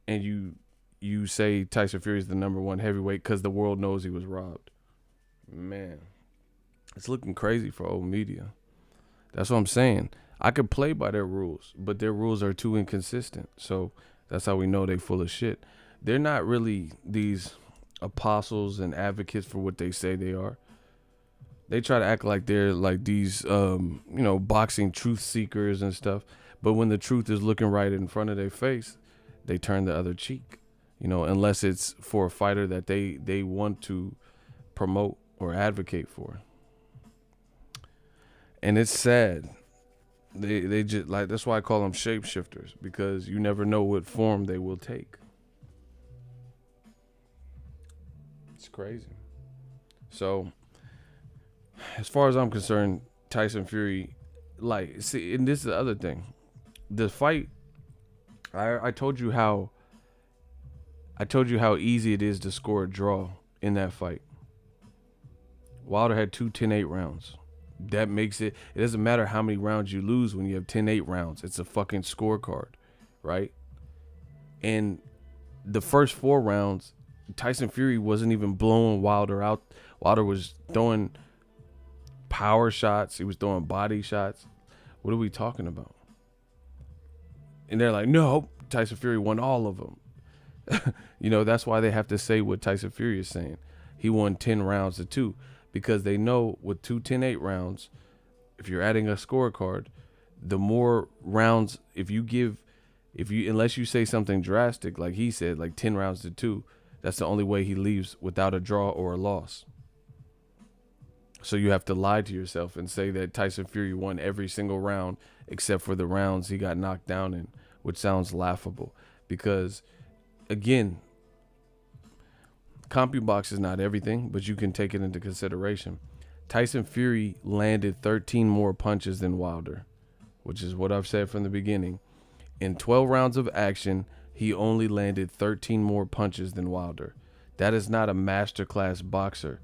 and you say Tyson Fury is the number 1 heavyweight because the world knows he was robbed. Man, it's looking crazy for old media. That's what I'm saying. I could play by their rules, but their rules are too inconsistent. So that's how we know they full of shit. They're not really these apostles and advocates for what they say they are. They try to act like they're like these, boxing truth seekers and stuff. But when the truth is looking right in front of their face, they turn the other cheek. Unless it's for a fighter that they want to promote or advocate for. And it's sad. They just like, that's why I call them shapeshifters, because you never know what form they will take. It's crazy. So, as far as I'm concerned, Tyson Fury, and this is the other thing. The fight, I told you how I told you how easy it is to score a draw in that fight. Wilder had two 10-8 rounds. That makes it. It doesn't matter how many rounds you lose when you have 10-8 rounds. It's a fucking scorecard, right? And the first 4 rounds, Tyson Fury wasn't even blowing Wilder out. Wilder was throwing power shots. He was throwing body shots. What are we talking about? And they're like, no, Tyson Fury won all of them. That's why they have to say what Tyson Fury is saying. He won 10 rounds to 2 because they know with two 10-8 rounds, if you're adding a scorecard, the more rounds, unless you say something drastic, like he said, like 10 rounds to 2, that's the only way he leaves without a draw or a loss. So you have to lie to yourself and say that Tyson Fury won every single round except for the rounds he got knocked down in, which sounds laughable because, again, CompuBox is not everything, but you can take it into consideration. Tyson Fury landed 13 more punches than Wilder, which is what I've said from the beginning. In 12 rounds of action, he only landed 13 more punches than Wilder. That is not a masterclass boxer.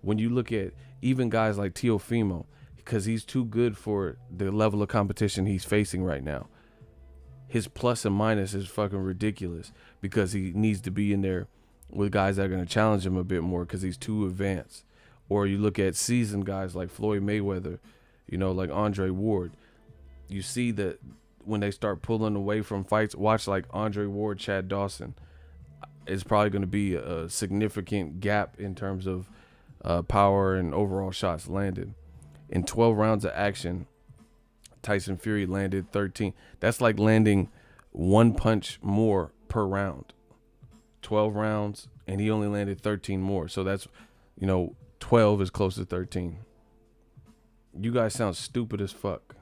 When you look at even guys like Teofimo, because he's too good for the level of competition he's facing right now, his plus and minus is fucking ridiculous because he needs to be in there with guys that are going to challenge him a bit more because he's too advanced. Or you look at seasoned guys like Floyd Mayweather, like Andre Ward. You see that when they start pulling away from fights, watch like Andre Ward, Chad Dawson. It's probably going to be a significant gap in terms of power and overall shots landed. In 12 rounds of action, Tyson Fury landed 13. That's like landing one punch more per round. 12 rounds, and he only landed 13 more. So that's, 12 is close to 13. You guys sound stupid as fuck.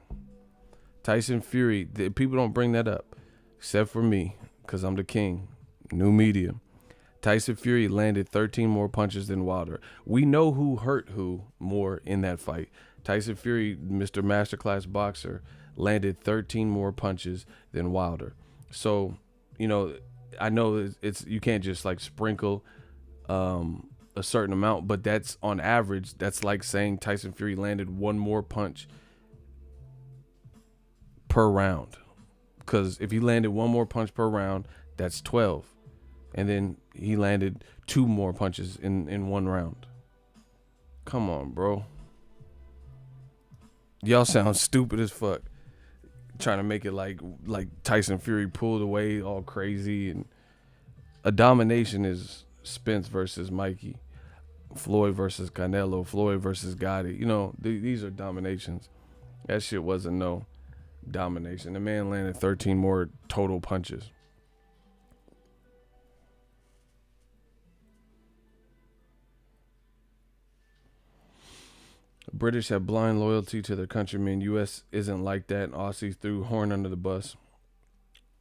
Tyson Fury, people don't bring that up, except for me, because I'm the king. New media. Tyson Fury landed 13 more punches than Wilder. We know who hurt who more in that fight. Tyson Fury, Mr. Masterclass boxer, landed 13 more punches than Wilder. So, I know it's you can't just like sprinkle a certain amount, but that's on average. That's like saying Tyson Fury landed one more punch per round. Because if he landed one more punch per round, that's 12. And then he landed 2 more punches in one round. Come on, bro. Y'all sound stupid as fuck. Trying to make it like Tyson Fury pulled away all crazy. And a domination is Spence versus Mikey. Floyd versus Canelo. Floyd versus Gotti. These are dominations. That shit wasn't no domination. The man landed 13 more total punches. British have blind loyalty to their countrymen. U.S. isn't like that. Aussies threw Horn under the bus.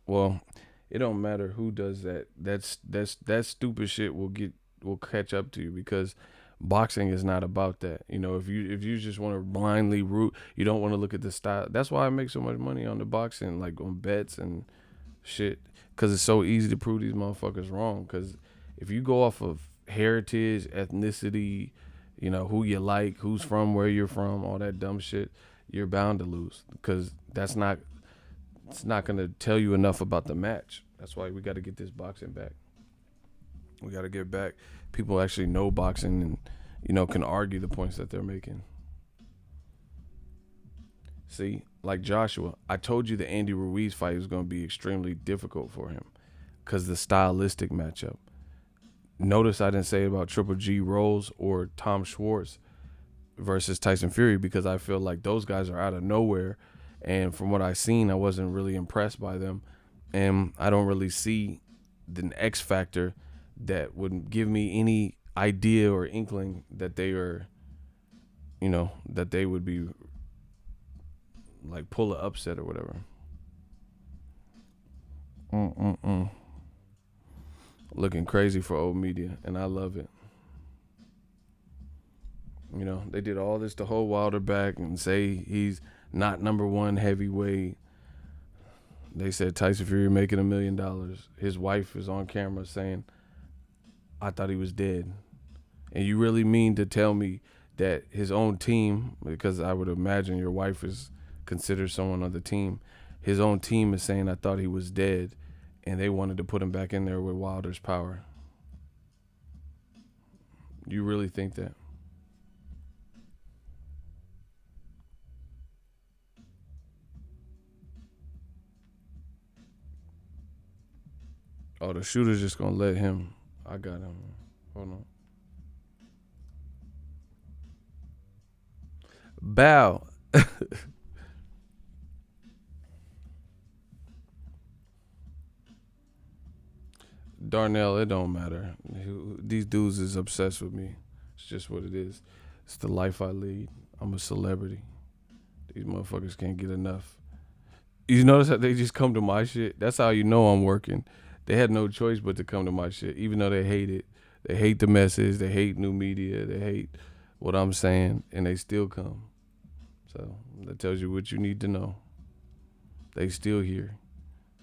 Well, it don't matter who does that. That stupid shit will catch up to you because boxing is not about that. If you just want to blindly root, you don't want to look at the style. That's why I make so much money on the boxing, like on bets and shit, because it's so easy to prove these motherfuckers wrong. Because if you go off of heritage, ethnicity, who you like, who's from where you're from, all that dumb shit, you're bound to lose because it's not going to tell you enough about the match. That's why we got to get this boxing back. We got to get back. People actually know boxing and, can argue the points that they're making. See, like Joshua, I told you the Andy Ruiz fight was going to be extremely difficult for him because the stylistic matchup. Notice I didn't say about Triple G Rolls or Tom Schwartz versus Tyson Fury because I feel like those guys are out of nowhere. And from what I've seen, I wasn't really impressed by them. And I don't really see the X factor that would give me any idea or inkling that they are, that they would be like pull an upset or whatever. Looking crazy for old media, and I love it. They did all this to hold Wilder back and say he's not number one heavyweight. They said Tyson Fury making $1 million. His wife is on camera saying, "I thought he was dead." And you really mean to tell me that his own team, because I would imagine your wife is considered someone on the team, his own team is saying, "I thought he was dead," and they wanted to put him back in there with Wilder's power. You really think that? Oh, the shooter's just gonna let him. I got him. Hold on. Bow. Darnell, it don't matter. These dudes is obsessed with me. It's just what it is. It's the life I lead. I'm a celebrity. These motherfuckers can't get enough. You notice how they just come to my shit? That's how you know I'm working. They had no choice but to come to my shit, even though they hate it. They hate the message. They hate new media. They hate what I'm saying, and they still come. So that tells you what you need to know. They still here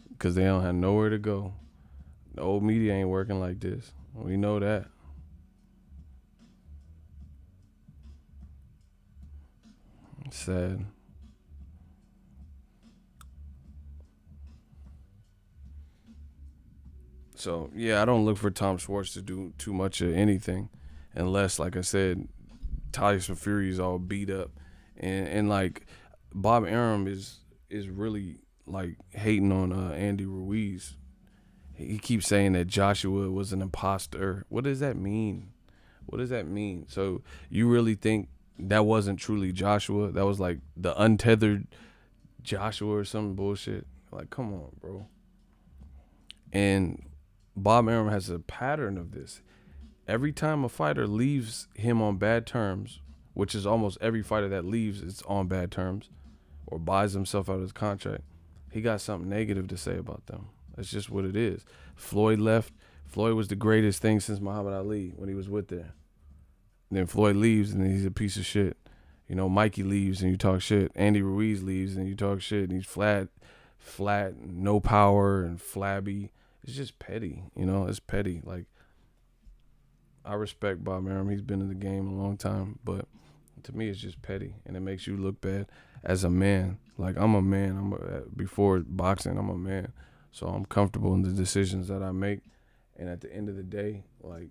because they don't have nowhere to go. The old media ain't working like this. We know that. It's sad. So yeah, I don't look for Tom Schwartz to do too much of anything, unless, like I said, Tyson Fury is all beat up, and like Bob Arum is really like hating on Andy Ruiz. He keeps saying that Joshua was an imposter. What does that mean? What does that mean? So you really think that wasn't truly Joshua? That was like the untethered Joshua or some bullshit? Like, come on, bro. And Bob Arum has a pattern of this. Every time a fighter leaves him on bad terms, which is almost every fighter that leaves is on bad terms or buys himself out of his contract, he got something negative to say about them. That's just what it is. Floyd left. Floyd was the greatest thing since Muhammad Ali when he was with there. And then Floyd leaves and he's a piece of shit. You know, Mikey leaves and you talk shit. Andy Ruiz leaves and you talk shit. And he's flat, no power and flabby. It's just petty. You know, it's petty. Like, I respect Bob Arum. He's been in the game a long time, but to me, it's just petty, and it makes you look bad as a man. Like, I'm a man. Before boxing, I'm a man, so I'm comfortable in the decisions that I make. And at the end of the day, like,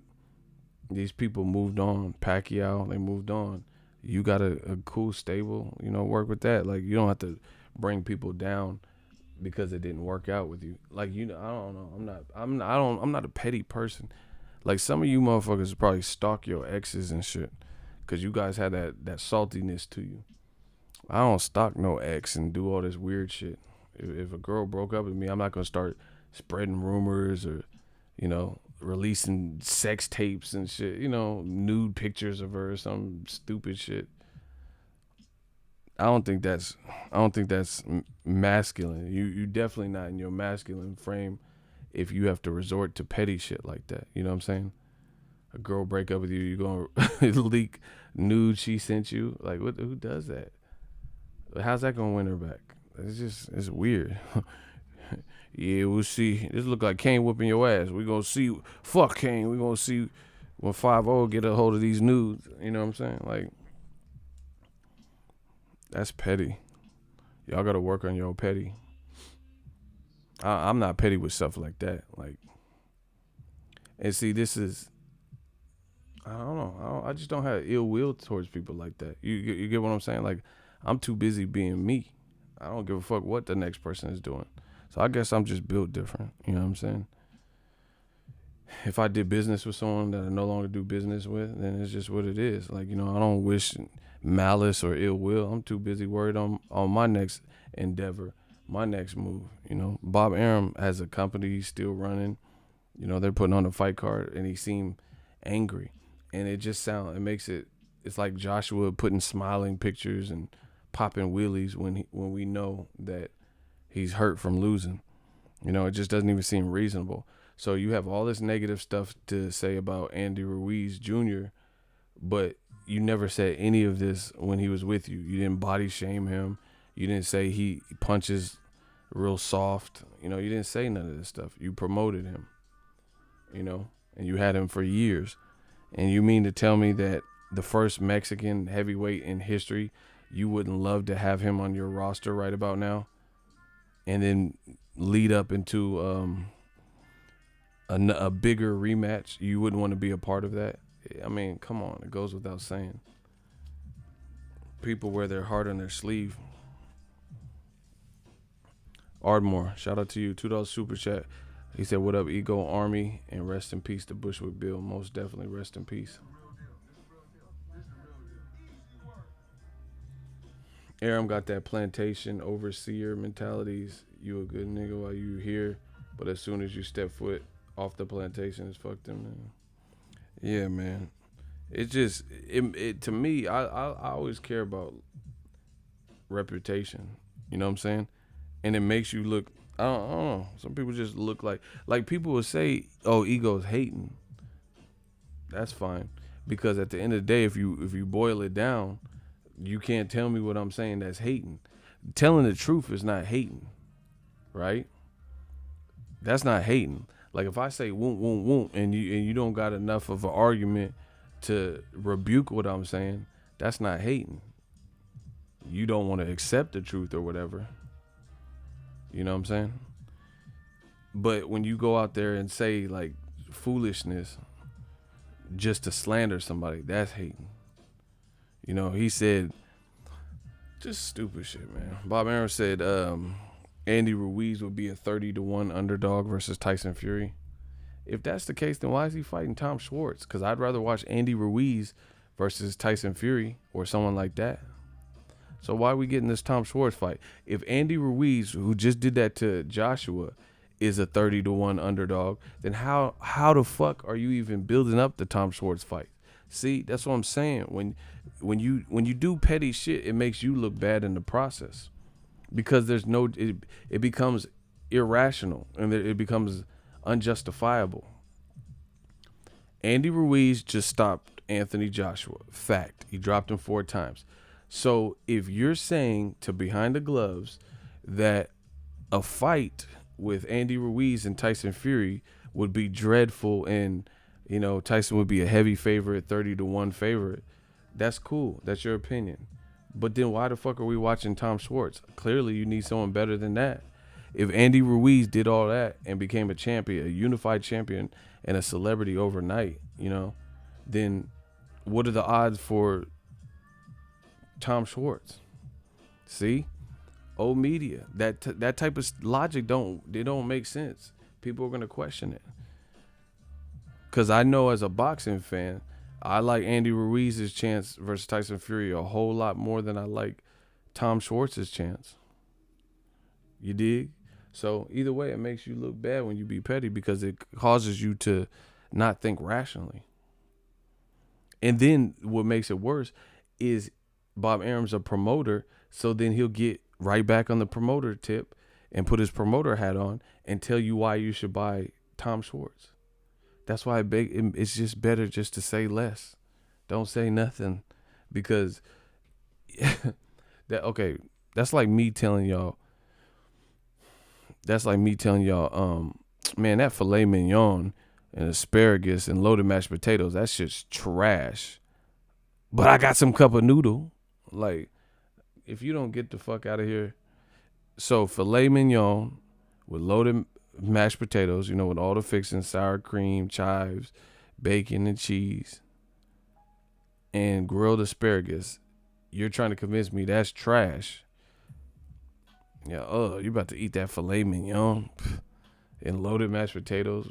these people moved on. Pacquiao, they moved on. You got a cool stable, you know, work with that. Like, you don't have to bring people down because it didn't work out with you. Like, you know, I don't know. I'm not a petty person. Like, some of you motherfuckers probably stalk your exes and shit because you guys had that saltiness to you. I don't stalk no ex and do all this weird shit. If a girl broke up with me, I'm not going to start spreading rumors or, you know, releasing sex tapes and shit, you know, nude pictures of her or some stupid shit. I don't think that's masculine. You definitely not in your masculine frame if you have to resort to petty shit like that. You know what I'm saying? A girl break up with you, you gonna leak nude she sent you? Like, what? Who does that? How's that gonna win her back? It's weird. Yeah, we'll see. This look like Kane whooping your ass. We gonna see. Fuck Kane. We gonna see when 5-0 get a hold of these nudes. You know what I'm saying? Like, that's petty. Y'all gotta work on your petty. I'm not petty with stuff like that. Like, and see, this is, I don't know. I just don't have ill will towards people like that. You get what I'm saying? Like, I'm too busy being me. I don't give a fuck what the next person is doing. So I guess I'm just built different. You know what I'm saying? If I did business with someone that I no longer do business with, then it's just what it is. Like, you know, I don't wish malice or ill will. I'm too busy worried on my next endeavor, my next move. You know, Bob Arum has a company he's still running. You know, they're putting on a fight card, and he seemed angry, and it makes it. It's like Joshua putting smiling pictures and popping wheelies when we know that he's hurt from losing. You know, it just doesn't even seem reasonable. So you have all this negative stuff to say about Andy Ruiz Jr., but you never said any of this when he was with you. You didn't body shame him. You didn't say he punches real soft. You didn't say none of this stuff. You promoted him, and you had him for years. And you mean to tell me that the first Mexican heavyweight in history, you wouldn't love to have him on your roster right about now, and then lead up into a bigger rematch? You wouldn't want to be a part of that? I mean, come on. It goes without saying. People wear their heart on their sleeve. Ardmore, shout out to you. $2 super chat. He said, "What up, Ego Army?" And rest in peace to Bushwick Bill. Most definitely rest in peace. Aram got that plantation overseer mentalities. You a good nigga while you here, but as soon as you step foot off the plantation, it's fucked them, man. Yeah, man. It just it to me. I always care about reputation. You know what I'm saying? And it makes you look. I don't know. Some people just look like people will say, "Oh, Ego's hating." That's fine, because at the end of the day, if you boil it down, you can't tell me what I'm saying that's hating. Telling the truth is not hating, right? That's not hating. Like if I say "won't won't won't" and you don't got enough of an argument to rebuke what I'm saying, that's not hating. You don't want to accept the truth or whatever. You know what I'm saying? But when you go out there and say like foolishness just to slander somebody, that's hating. He said just stupid shit, man. Bob Arum said Andy Ruiz would be a 30-1 underdog versus Tyson Fury. If that's the case, then why is he fighting Tom Schwartz? Because I'd rather watch Andy Ruiz versus Tyson Fury or someone like that. So why are we getting this Tom Schwartz fight? If Andy Ruiz, who just did that to Joshua, is a 30-1 underdog, then how the fuck are you even building up the Tom Schwartz fight? See, that's what I'm saying. When you do petty shit, it makes you look bad in the process, because it becomes irrational and it becomes unjustifiable. Andy Ruiz just stopped Anthony Joshua. Fact. He dropped him 4 times. So if you're saying to behind the gloves that a fight with Andy Ruiz and Tyson Fury would be dreadful, and Tyson would be a heavy favorite, 30-1 favorite, that's cool. That's your opinion. But then why the fuck are we watching Tom Schwartz? Clearly you need someone better than that. If Andy Ruiz did all that and became a champion, a unified champion and a celebrity overnight, then what are the odds for Tom Schwartz? See? Old media. That type of logic don't make sense. People are going to question it. Because I know as a boxing fan, I like Andy Ruiz's chance versus Tyson Fury a whole lot more than I like Tom Schwartz's chance. You dig? So either way, it makes you look bad when you be petty, because it causes you to not think rationally. And then what makes it worse is Bob Arum's a promoter, so then he'll get right back on the promoter tip and put his promoter hat on and tell you why you should buy Tom Schwartz. That's why it's just better just to say less. Don't say nothing, because that's like me telling y'all. Man, that filet mignon and asparagus and loaded mashed potatoes, that shit's trash. But I got some cup of noodle. Like, if you don't get the fuck out of here. So filet mignon with loaded mashed potatoes, with all the fixings, sour cream, chives, bacon and cheese, and grilled asparagus. You're trying to convince me that's trash. Yeah, you about to eat that filet mignon and loaded mashed potatoes,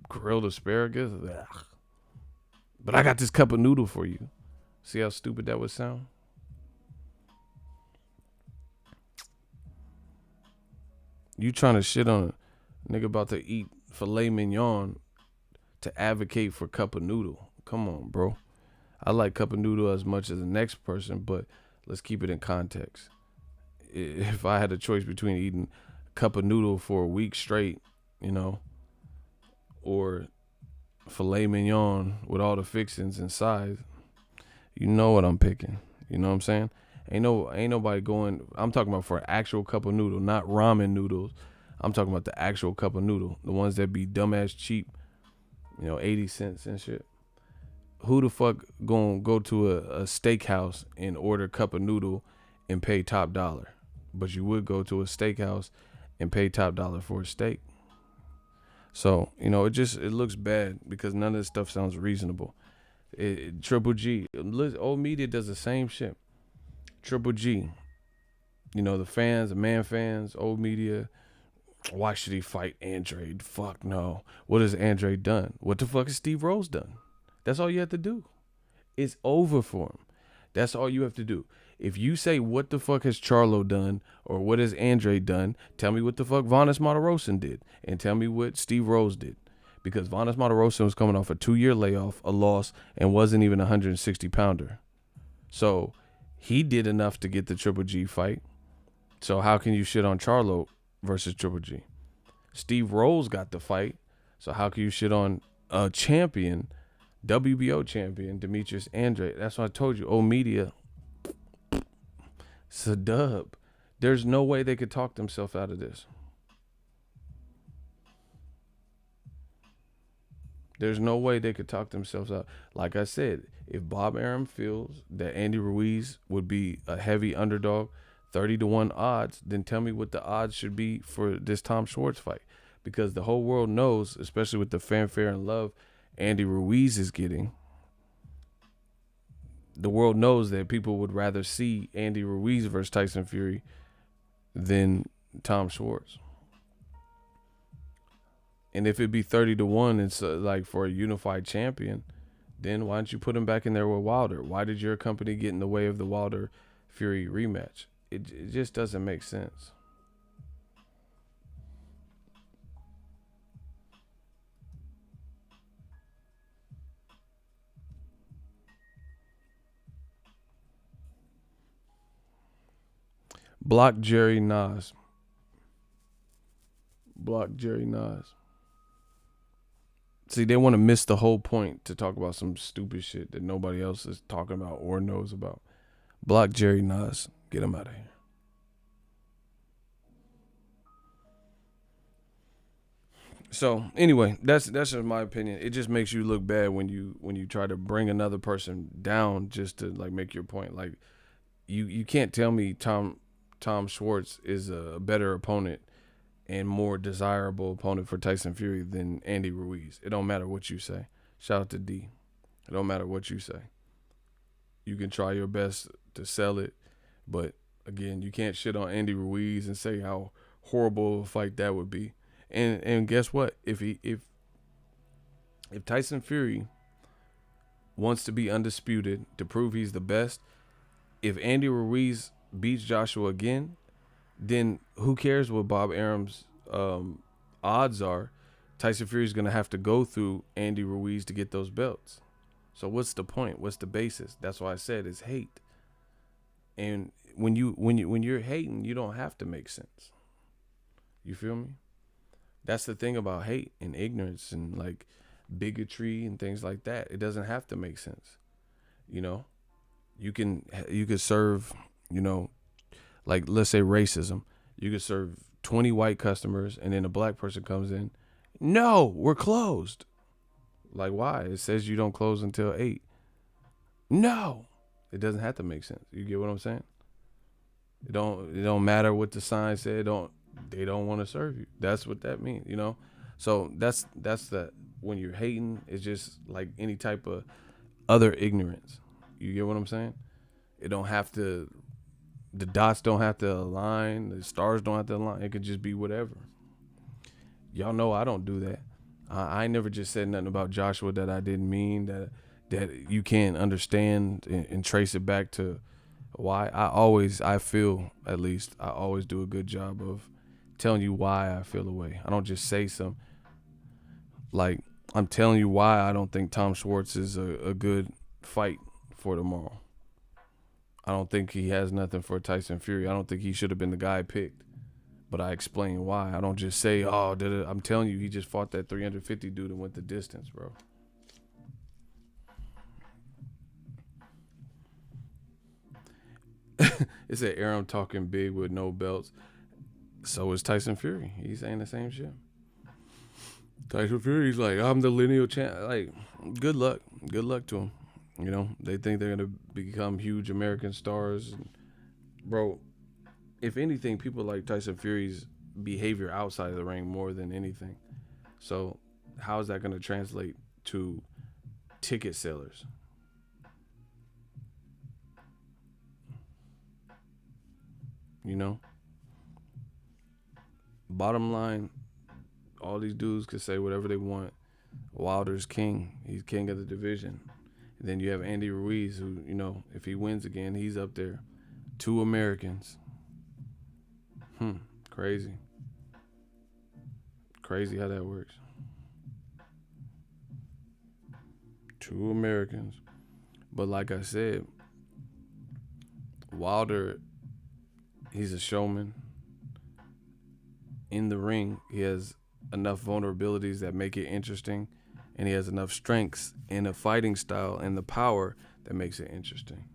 grilled asparagus. Ugh. But I got this cup of noodle for you. See how stupid that would sound? You trying to shit on a nigga about to eat filet mignon to advocate for cup of noodle. Come on, bro. I like cup of noodle as much as the next person, but let's keep it in context. If I had a choice between eating a cup of noodle for a week straight, or filet mignon with all the fixings and sides, you know what I'm picking. You know what I'm saying? Ain't nobody going. I'm talking about for an actual cup of noodle, not ramen noodles. I'm talking about the actual cup of noodle, the ones that be dumbass cheap, 80 cents and shit. Who the fuck gonna go to a steakhouse and order a cup of noodle and pay top dollar? But you would go to a steakhouse and pay top dollar for a steak. So it looks bad because none of this stuff sounds reasonable. Triple G, old media does the same shit. Triple G, the fans, the man fans, old media. Why should he fight Andre? Fuck no. What has Andre done? What the fuck has Steve Rose done? That's all you have to do. It's over for him. That's all you have to do. If you say what the fuck has Charlo done or what has Andre done, tell me what the fuck Vanes Martirosyan did and tell me what Steve Rose did. Because Vanes Martirosyan was coming off a 2-year layoff, a loss, and wasn't even a 160 pounder. So he did enough to get the Triple G fight. So how can you shit on Charlo versus Triple G? Steve Rose got the fight. So how can you shit on a champion, WBO champion, Demetrius Andre? That's what I told you. Old media, it's a dub. There's no way they could talk themselves out of this. There's no way they could talk themselves out. Like I said, if Bob Arum feels that Andy Ruiz would be a heavy underdog, 30-1 odds, then tell me what the odds should be for this Tom Schwartz fight. Because the whole world knows, especially with the fanfare and love Andy Ruiz is getting, the world knows that people would rather see Andy Ruiz versus Tyson Fury than Tom Schwartz. And if it be 30-1, it's like for a unified champion, then why don't you put him back in there with Wilder? Why did your company get in the way of the Wilder Fury rematch? It just doesn't make sense. Block Jerry Nas. Block Jerry Nas. See, they want to miss the whole point to talk about some stupid shit that nobody else is talking about or knows about. Block Jerry Nas. Get him out of here. So anyway, that's just my opinion. It just makes you look bad when you try to bring another person down just to like make your point. Like you can't tell me Tom Schwartz is a better opponent and more desirable opponent for Tyson Fury than Andy Ruiz. It don't matter what you say. Shout out to D. It don't matter what you say. You can try your best to sell it, but again, you can't shit on Andy Ruiz and say how horrible a fight that would be. And guess what? If Tyson Fury wants to be undisputed to prove he's the best, if Andy Ruiz beats Joshua again, then who cares what Bob Arum's odds are? Tyson Fury's gonna have to go through Andy Ruiz to get those belts. So what's the point? What's the basis? That's why I said it's hate. And when you're hating, you don't have to make sense. You feel me? That's the thing about hate and ignorance and like bigotry and things like that. It doesn't have to make sense. You can serve, like let's say racism. You could serve 20 white customers and then a black person comes in. No, we're closed. Like why? It says you don't close until 8. No, it doesn't have to make sense. You get what I'm saying? It don't matter what the sign said. They don't want to serve you. That's what that means, So that's the when you're hating, it's just like any type of other ignorance. You get what I'm saying? It don't have to. The dots don't have to align. The stars don't have to align. It could just be whatever. Y'all know I don't do that. I never just said nothing about Joshua that I didn't mean, that you can't understand and trace it back to why. I feel, at least, I always do a good job of telling you why I feel the way. I don't just say some, like, I'm telling you why I don't think Tom Schwartz is a good fight for tomorrow. I don't think he has nothing for Tyson Fury. I don't think he should have been the guy picked. But I explain why. I don't just say, I'm telling you, he just fought that 350 dude and went the distance, bro. It said Aram talking big with no belts. So is Tyson Fury. He's saying the same shit. Tyson Fury's like, I'm the lineal champ. Like, good luck. Good luck to him. You know, they think they're gonna become huge American stars. Bro, if anything, people like Tyson Fury's behavior outside of the ring more than anything. So, how is that gonna translate to ticket sellers? You know, bottom line, all these dudes could say whatever they want. Wilder's king. He's king of the division. And then you have Andy Ruiz, who, you know, if he wins again, he's up there. Two Americans. Crazy. Crazy how that works. Two Americans. But like I said, Wilder, he's a showman. In the ring, he has enough vulnerabilities that make it interesting, and he has enough strengths in a fighting style and the power that makes it interesting.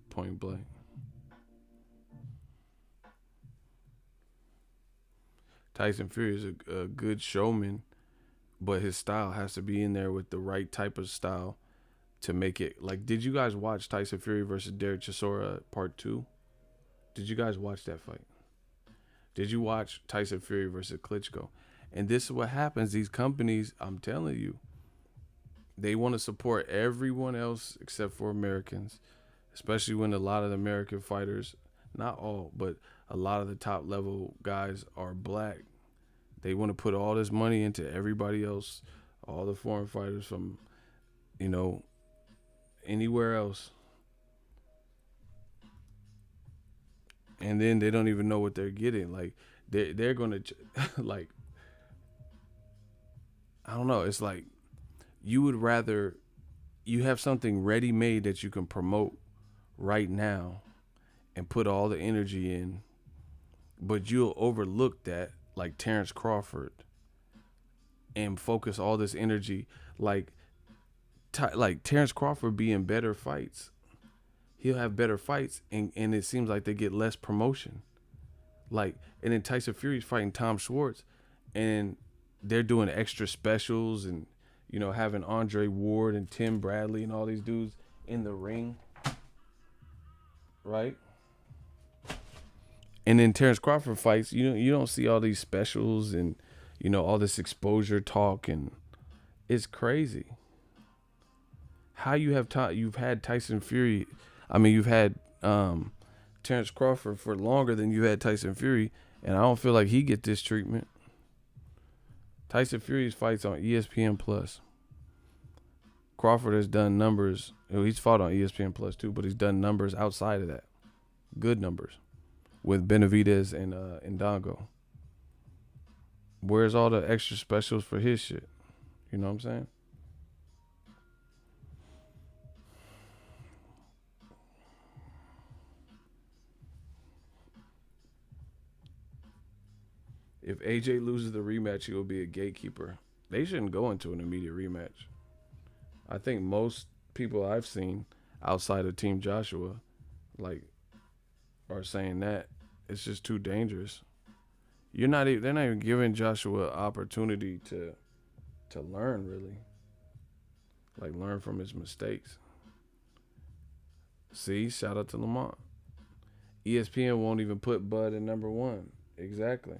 Point blank. Tyson Fury is a good showman, but his style has to be in there with the right type of style to make it. Like, did you guys watch Tyson Fury versus Derek Chisora Part 2? Did you guys watch that fight? Did you watch Tyson Fury versus Klitschko? And this is what happens. These companies, I'm telling you, they want to support everyone else except for Americans, especially when a lot of the American fighters, not all, but a lot of the top level guys are black. They want to put all this money into everybody else, all the foreign fighters from, you know, anywhere else. And then they don't even know what they're getting. Like, they're going to, like, I don't know. It's like you would rather you have something ready made that you can promote right now and put all the energy in, but you'll overlook that, like Terrence Crawford, and focus all this energy, like Terrence Crawford be in better fights. He'll have better fights, and it seems like they get less promotion. Like, and then Tyson Fury's fighting Tom Schwartz, and they're doing extra specials, and you know, having Andre Ward and Tim Bradley and all these dudes in the ring, right? And then Terrence Crawford fights, you don't see all these specials and you know all this exposure talk, and it's crazy. How you've had Tyson Fury, I mean you've had Terrence Crawford for longer than you had Tyson Fury, and I don't feel like he get this treatment. Tyson Fury's fights on ESPN Plus. Crawford has done numbers. He's fought on ESPN Plus too, but he's done numbers outside of that. Good numbers with Benavidez and Ndongo. Where's all the extra specials for his shit? You know what I'm saying? If AJ loses the rematch, he will be a gatekeeper. They shouldn't go into an immediate rematch. I think most people I've seen outside of Team Joshua, like, are saying that it's just too dangerous. You're not even, they're not even giving Joshua opportunity to learn, really. Like, learn from his mistakes. See, shout out to Lamont. ESPN won't even put Bud in number one. Exactly.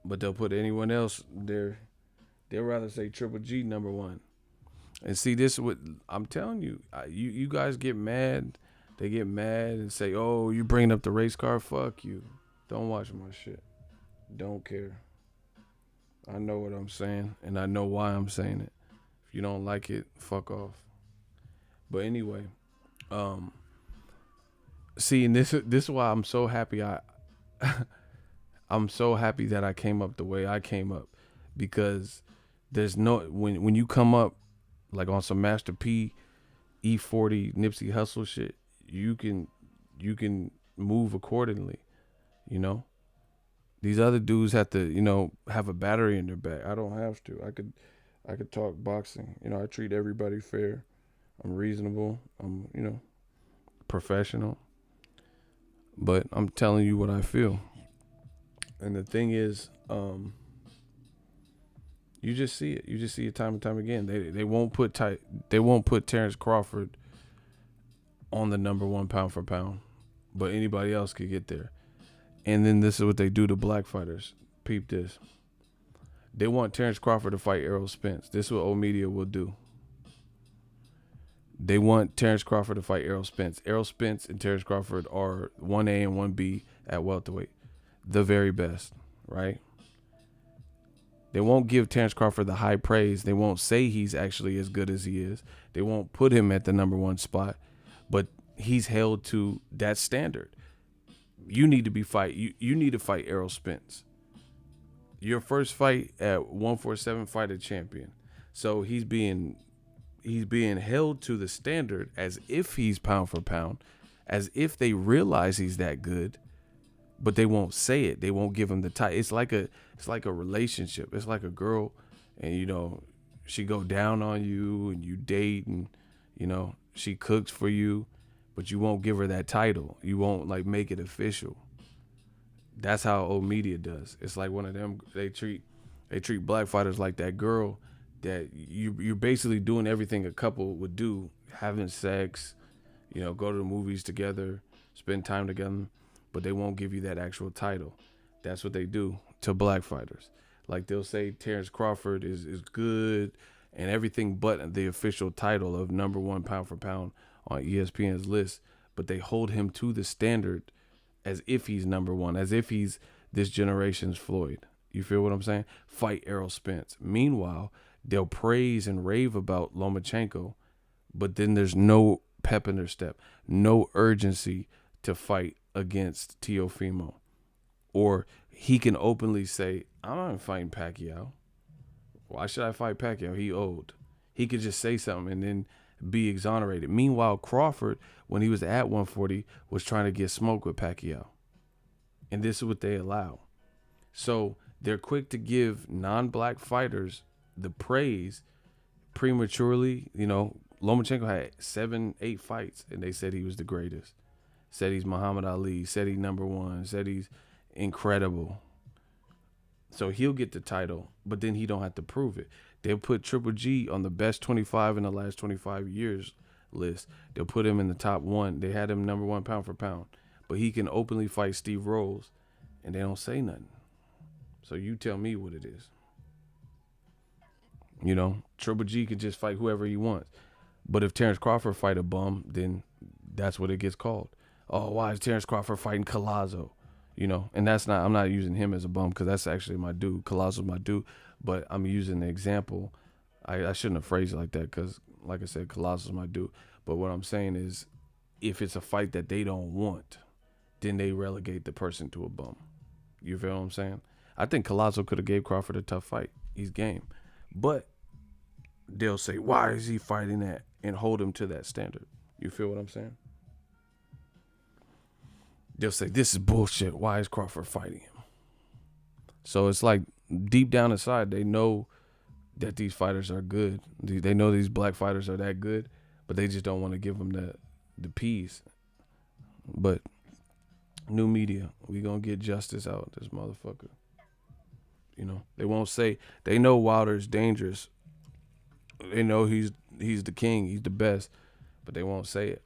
But they'll put anyone else there. They'll rather say Triple G number one. And see, this is what I'm telling you. You guys get mad. They get mad and say, "Oh, you bringing up the race car? Fuck you. Don't watch my shit. Don't care. I know what I'm saying, and I know why I'm saying it. If you don't like it, fuck off." But anyway, see, and this is why I'm so happy. I'm so happy that I came up the way I came up, because there's no when you come up like on some Master P, E40, Nipsey Hussle shit, you can move accordingly. You know, these other dudes have to, you know, have a battery in their back. I don't have to. I could talk boxing. You know, I treat everybody fair. I'm reasonable. I'm, professional. But I'm telling you what I feel. And the thing is, you just see it. You just see it time and time again. They won't put They won't put Terrence Crawford on the number one pound for pound, but anybody else could get there. And then this is what they do to black fighters. Peep this. They want Terrence Crawford to fight Errol Spence. This is what old media will do. They want Terrence Crawford to fight Errol Spence. Errol Spence and Terrence Crawford are 1A and 1B at welterweight. The very best, right? They won't give Terrence Crawford the high praise. They won't say he's actually as good as he is. They won't put him at the number one spot, but he's held to that standard. You need to be fight. You need to fight Errol Spence. Your first fight at 147, fight a champion. So he's being held to the standard as if he's pound for pound, as if they realize he's that good, but they won't say it. They won't give him the title. It's like a relationship. It's like a girl, and she go down on you, and you date, and she cooks for you, but you won't give her that title. You won't like make it official. That's how old media does. It's like one of them. They treat black fighters like that girl that you're basically doing everything a couple would do, having sex, go to the movies together, spend time together, but they won't give you that actual title. That's what they do to black fighters. Like they'll say Terrence Crawford is good and everything but the official title of number one pound for pound on ESPN's list, but they hold him to the standard as if he's number one, as if he's this generation's Floyd. You feel what I'm saying? Fight Errol Spence. Meanwhile, they'll praise and rave about Lomachenko, but then there's no pep in their step, no urgency to fight against Teofimo. Or he can openly say, I'm not fighting Pacquiao. Why should I fight Pacquiao? He old. He could just say something and then be exonerated. Meanwhile, Crawford, when he was at 140, was trying to get smoke with Pacquiao. And this is what they allow. So they're quick to give non-black fighters the praise prematurely. Lomachenko had 7-8 fights, and they said he was the greatest. Said he's Muhammad Ali. Said he's number one. Said he's incredible. So he'll get the title, but then he don't have to prove it. They'll put Triple G on the best 25 in the last 25 years list. They'll put him in the top one. They had him number one pound for pound, but he can openly fight Steve Rolls, and they don't say nothing. So you tell me what it is. Triple G could just fight whoever he wants. But if Terrence Crawford fight a bum, then that's what it gets called. Oh, why is Terrence Crawford fighting Collazo? And I'm not using him as a bum because that's actually my dude. Collazo's my dude. But I'm using the example. I shouldn't have phrased it like that because, like I said, Collazo's my dude. But what I'm saying is, if it's a fight that they don't want, then they relegate the person to a bum. You feel what I'm saying? I think Collazo could have gave Crawford a tough fight. He's game. But they'll say, why is he fighting that? And hold him to that standard. You feel what I'm saying? They'll say, this is bullshit. Why is Crawford fighting him? So it's like deep down inside, they know that these fighters are good. They know these black fighters are that good, but they just don't want to give them the peace. But new media, we going to get justice out this motherfucker. They won't say, they know Wilder's dangerous. They know he's the king, he's the best, but they won't say it.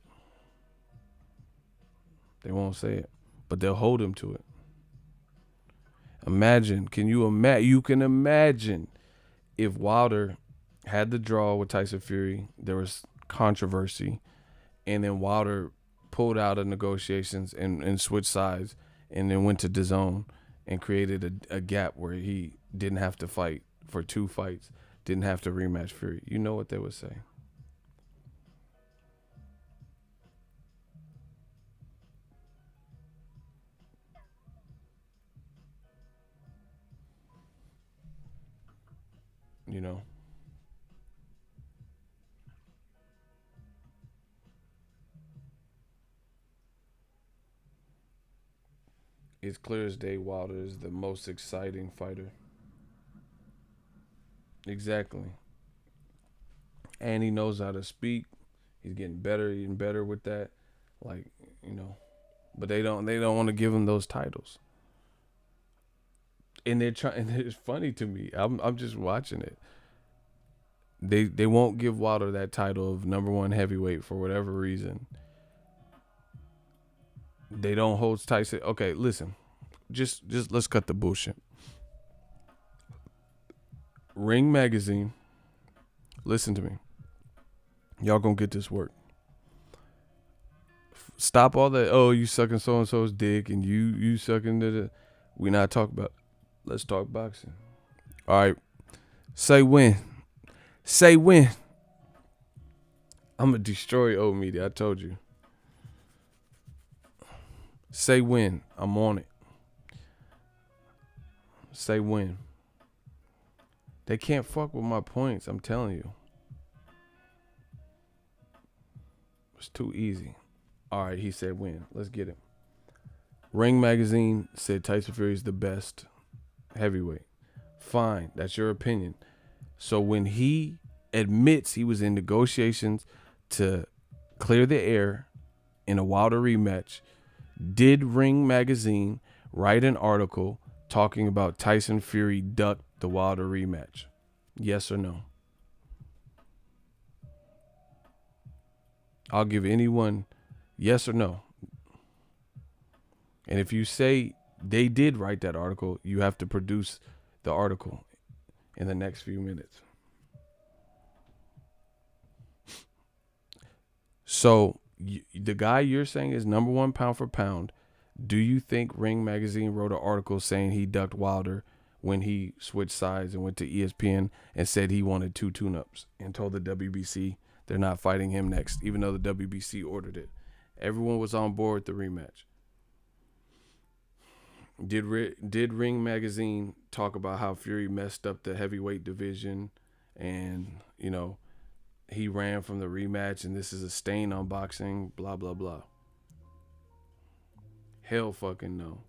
They won't say it, but they'll hold him to it. Imagine, you can imagine if Wilder had the draw with Tyson Fury, there was controversy, and then Wilder pulled out of negotiations and switched sides and then went to DAZN and created a gap where he didn't have to fight for 2 fights, didn't have to rematch Fury. You know what they would say. It's clear as day Wilder is the most exciting fighter. Exactly. And he knows how to speak. He's getting better and better with that. Like, you know, but they don't want to give him those titles. And they're trying and it's funny to me. I'm just watching it. They won't give Wilder that title of number one heavyweight for whatever reason. They don't hold Tyson. Okay, listen. Just let's cut the bullshit. Ring Magazine, listen to me. Y'all gonna get this work. Stop all that. Oh, you sucking so and so's dick, and you sucking the. We not talk about. Let's talk boxing. All right. Say when. Say when. I'm gonna destroy old media. I told you. Say when. I'm on it. Say when. They can't fuck with my points. I'm telling you. It's too easy. All right, he said when. Let's get it. Ring Magazine said Tyson Fury is the best heavyweight. Fine, that's your opinion. So when he admits he was in negotiations to clear the air in a Wilder rematch, did Ring Magazine write an article talking about Tyson Fury ducked the Wilder rematch? Yes or no? I'll give anyone yes or no. And if you say they did write that article, you have to produce the article in the next few minutes. So the guy you're saying is number one pound for pound. Do you think Ring Magazine wrote an article saying he ducked Wilder when he switched sides and went to ESPN and said he wanted 2 tune-ups and told the WBC they're not fighting him next, even though the WBC ordered it? Everyone was on board with the rematch. Did Ring Magazine talk about how Fury messed up the heavyweight division and, you know, he ran from the rematch and this is a stain on boxing, blah, blah, blah? Hell fucking no.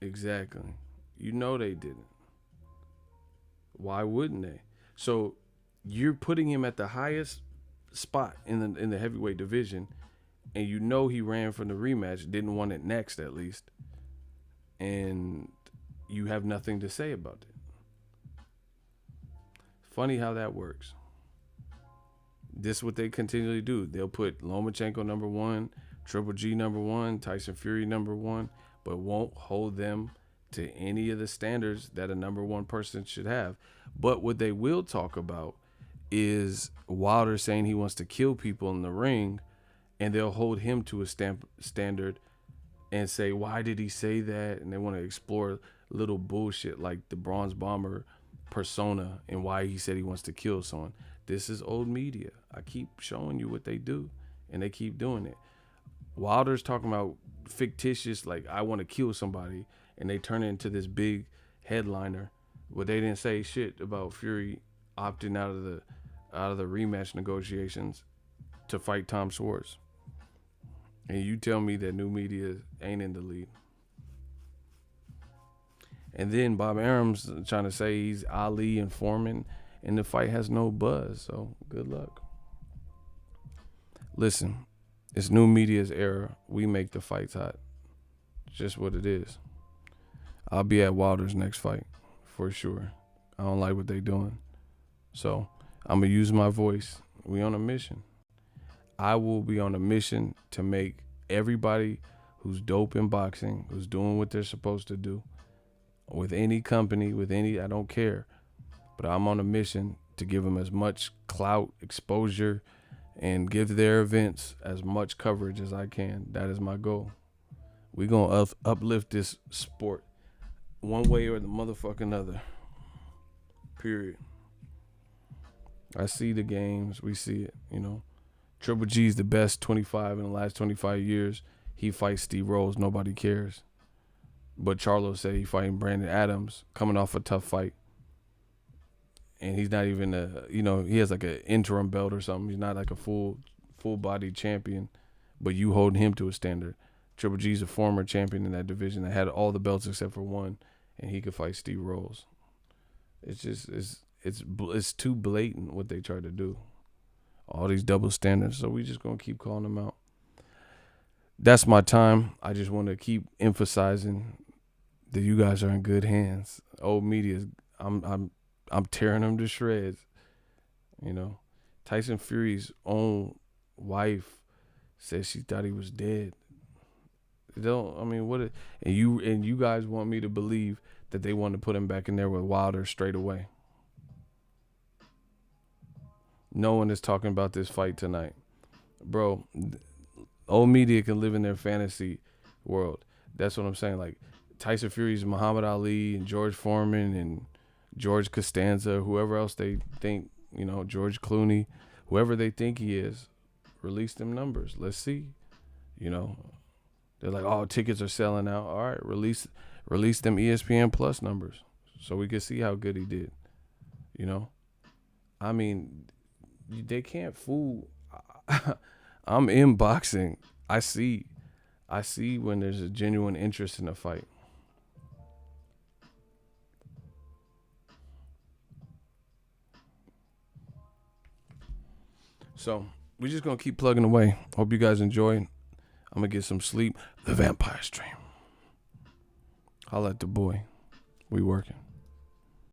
Exactly. You know they didn't. Why wouldn't they? So you're putting him at the highest spot in the heavyweight division, and you know he ran from the rematch, didn't want it next at least, and you have nothing to say about it. Funny how that works. This is what they continually do. They'll put Lomachenko number one, Triple G number one, Tyson Fury number one, but won't hold them to any of the standards that a number one person should have. But what they will talk about is Wilder saying he wants to kill people in the ring, and they'll hold him to a standard and say, why did he say that? And they want to explore little bullshit like the Bronze Bomber persona and why he said he wants to kill someone. This is old media. I keep showing you what they do, and they keep doing it. Wilder's talking about fictitious, like, I want to kill somebody, and they turn it into this big headliner. But they didn't say shit about Fury opting out of the rematch negotiations to fight Tom Schwartz. And you tell me that new media ain't in the lead. And then Bob Arum's trying to say he's Ali and Foreman, and the fight has no buzz. So good luck. Listen, it's new media's era. We make the fights hot. It's just what it is. I'll be at Wilder's next fight for sure. I don't like what they doing. So I'm going to use my voice. We on a mission. I will be on a mission to make everybody who's dope in boxing, who's doing what they're supposed to do, with any company, with any, I don't care. But I'm on a mission to give them as much clout, exposure, and give their events as much coverage as I can. That is my goal. We're going to uplift this sport one way or the motherfucking other. Period. I see the games. We see it, you know. Triple G's the best 25 in the last 25 years. He fights Steve Rose. Nobody cares. But Charlo said he fighting Brandon Adams coming off a tough fight. And he's not even he has like an interim belt or something. He's not like a full body champion, but you hold him to a standard. Triple G's a former champion in that division that had all the belts except for one, and he could fight Steve Rose. It's just it's too blatant what they try to do. all these double standards. So we just gonna keep calling them out. That's my time. I just want to keep emphasizing that you guys are in good hands. Old media, I'm tearing them to shreds. You know, Tyson Fury's own wife said she thought he was dead. Don't I mean what? And you guys want me to believe that they want to put him back in there with Wilder straight away. No one is talking about this fight tonight, bro. Old media can live in their fantasy world. That's what I'm saying. Like Tyson Fury's Muhammad Ali and George Foreman and George Costanza, whoever else they think, George Clooney, whoever they think he is, release them numbers. Let's see. They're like, oh, tickets are selling out. All right, release them ESPN Plus numbers so we can see how good he did. I mean, they can't fool. I'm in boxing. I see when there's a genuine interest in a fight. So we're just gonna keep plugging away. Hope you guys enjoy. I'm gonna get some sleep. The Vampire Stream. Holla at the boy. We working.